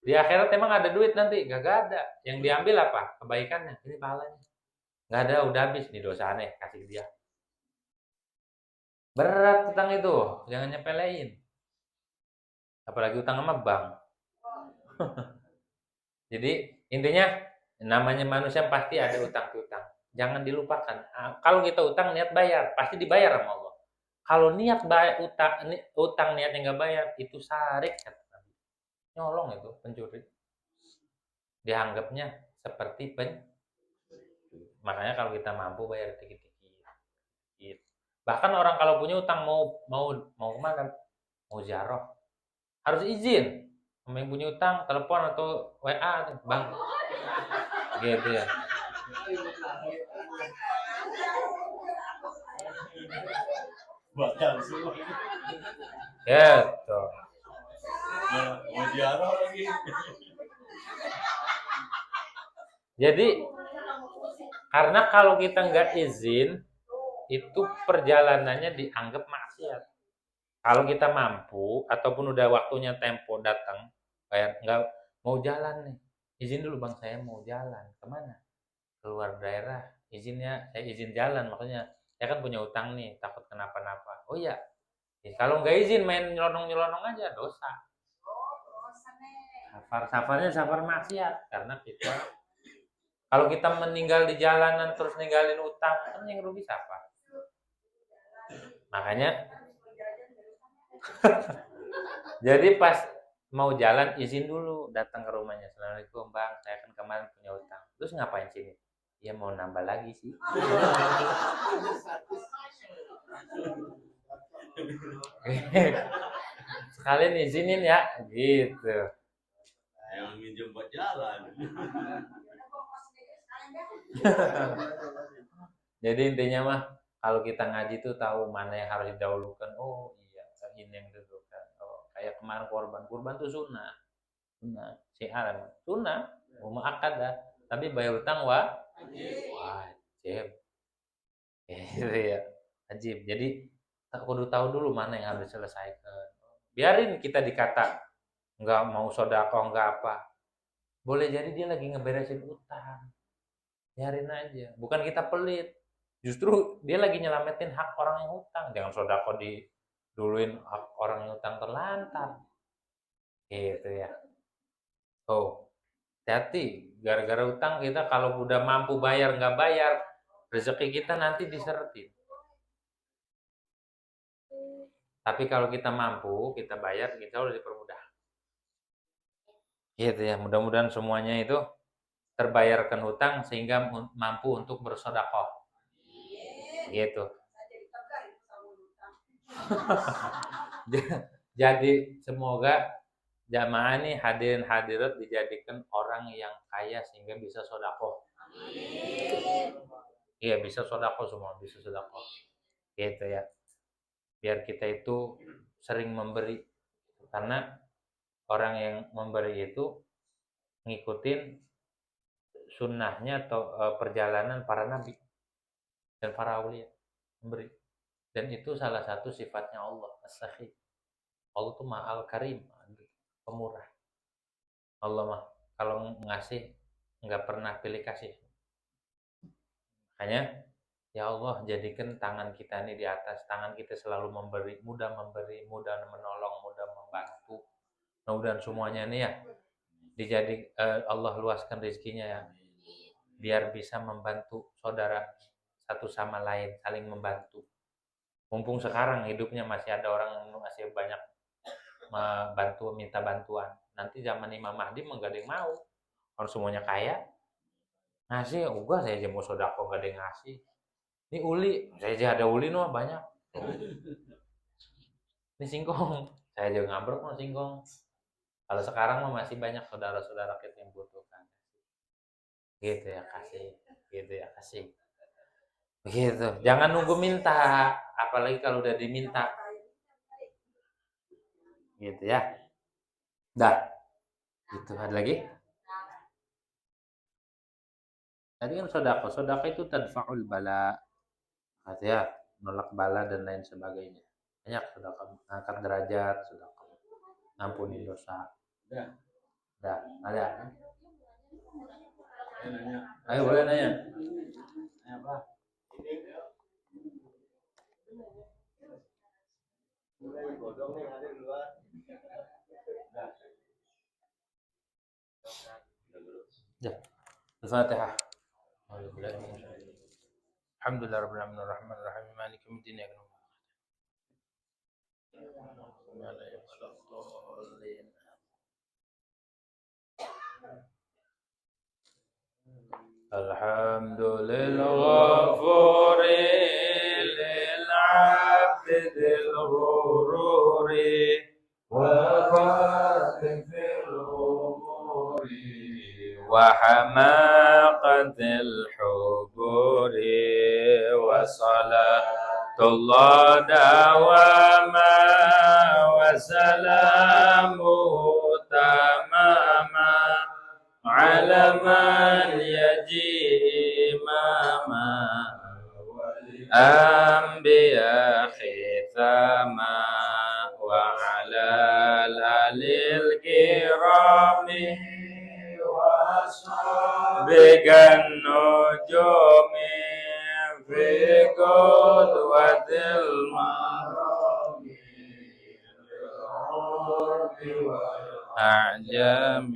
Di akhirat emang ada duit nanti, gak ada. Yang diambil apa? Kebaikannya, ini pahalanya. Gak ada, udah habis nih dosanya, kasih dia. Berat utang itu, jangan nyepelein. Apalagi utang sama bank. Jadi intinya namanya manusia pasti ada utang piutang. Jangan dilupakan. Kalau kita utang niat bayar, pasti dibayar sama Allah. Kalau niat bayar utang niatnya nggak bayar, itu syarik kata Nabi. nyolong itu pencuri. Dianggapnya seperti makanya kalau kita mampu bayar dikit-dikit. Bahkan orang kalau punya utang mau kemana? Mau ziarah, harus izin. Sama yang punya utang, telepon atau WA, Bang. Gitu ya. Bakal semua. Gitu. Mau ziarah lagi. Jadi karena kalau kita nggak izin, itu perjalanannya dianggap maksiat. Kalau kita mampu ataupun udah waktunya tempo datang, kayak nggak mau jalan nih, izin dulu Bang, saya mau jalan kemana? Keluar daerah, izinnya saya izin jalan, makanya saya kan punya utang nih, takut kenapa-napa. Oh iya, kalau nggak izin main nyelonong-nyelonong aja dosa. Safarnya safar maksiat, karena kita kalau kita meninggal di jalanan terus ninggalin utang, kan yang rugi siapa? Makanya jadi pas mau jalan izin dulu, datang ke rumahnya. Assalamualaikum Bang, saya kan kemarin punya utang. Terus ngapain sini? Ya mau nambah lagi sih. Sekalian izinin ya, gitu. Yang minjem buat jalan. Jadi intinya mah kalau kita ngaji tuh tahu mana yang harus didahulukan. Oh iya, ini yang didahulukan. Oh, kayak kemarin kurban tuh sunnah. Syiar sunnah, akad dah. Tapi bayar utang wajib. Gitu ya. Wajib. Jadi kudu tahu dulu mana yang harus diselesaikan. Biarin kita dikata nggak mau sodako nggak apa. Boleh jadi dia lagi ngeberesin utang. Biarin aja. Bukan kita pelit. Justru dia lagi nyelamatin hak orang yang utang. Jangan sodako duluin hak orang yang utang terlantar. Gitu ya. Oh, hati-hati. Gara-gara utang kita kalau udah mampu bayar nggak bayar, rezeki kita nanti diseretin. Tapi kalau kita mampu, kita bayar, kita udah dipermudah. Gitu ya. Mudah-mudahan semuanya itu terbayarkan hutang sehingga mampu untuk bersedekah. Gitu. Jadi semoga jamaah nih hadirin hadirat dijadikan orang yang kaya sehingga bisa sedekah. Iya, bisa sedekah semua, bisa sedekah. Gitu ya. Biar kita itu sering memberi, karena orang yang memberi itu ngikutin sunnahnya atau perjalanan para nabi dan para aulia, memberi. Dan itu salah satu sifatnya Allah, as-sakhi. Allah tuh Ma'al Karim, pemurah. Allah mah kalau ngasih nggak pernah pilih kasih. Makanya ya Allah, jadikan tangan kita ini di atas, tangan kita selalu memberi, mudah menolong, mudah membantu. Mudah-mudahan semuanya nih ya Allah luaskan rezekinya ya, biar bisa membantu saudara satu sama lain, saling membantu. Mumpung sekarang hidupnya masih ada orang yang masih banyak minta bantuan. Nanti zaman Imam Mahdi nggak ada yang mau. Kalau semuanya kaya, ngasih, saya aja mau sodako nggak ada yang ngasih. Ini uli, saya aja ada uli nih banyak. Ini singkong, saya aja ngambrok mau singkong. Kalau sekarang mah masih banyak saudara-saudara kita yang butuhkan. Gitu ya, kasih. Gitu ya, kasih. Begitu. Jangan nunggu minta, apalagi kalau udah diminta. Gitu ya. Dah. Gitu, ada lagi? Tadi kan sodako itu tadfa'ul bala. Ya, menolak bala dan lain sebagainya. Banyak sodako, angkat derajat, sodako, ampuni dosa. Dah, ada. Ayo boleh nanya. Nanya apa? Ya. Al-Fatihah. Alhamdulillah rabbil alamin arrahmanir rahim maliki yaumiddin iyyaka na'budu wa iyyaka nasta'in. الحمد للغفور للعبد ذي الغرور وخالف الأمور وحماقة الحبور وصلاة الله دواما وسلامه تماما على من يجي إماما والأنبياء ختاما وعلى الآل الكرام وأصحابه النجوم في قدوة المرام العرب والأعجم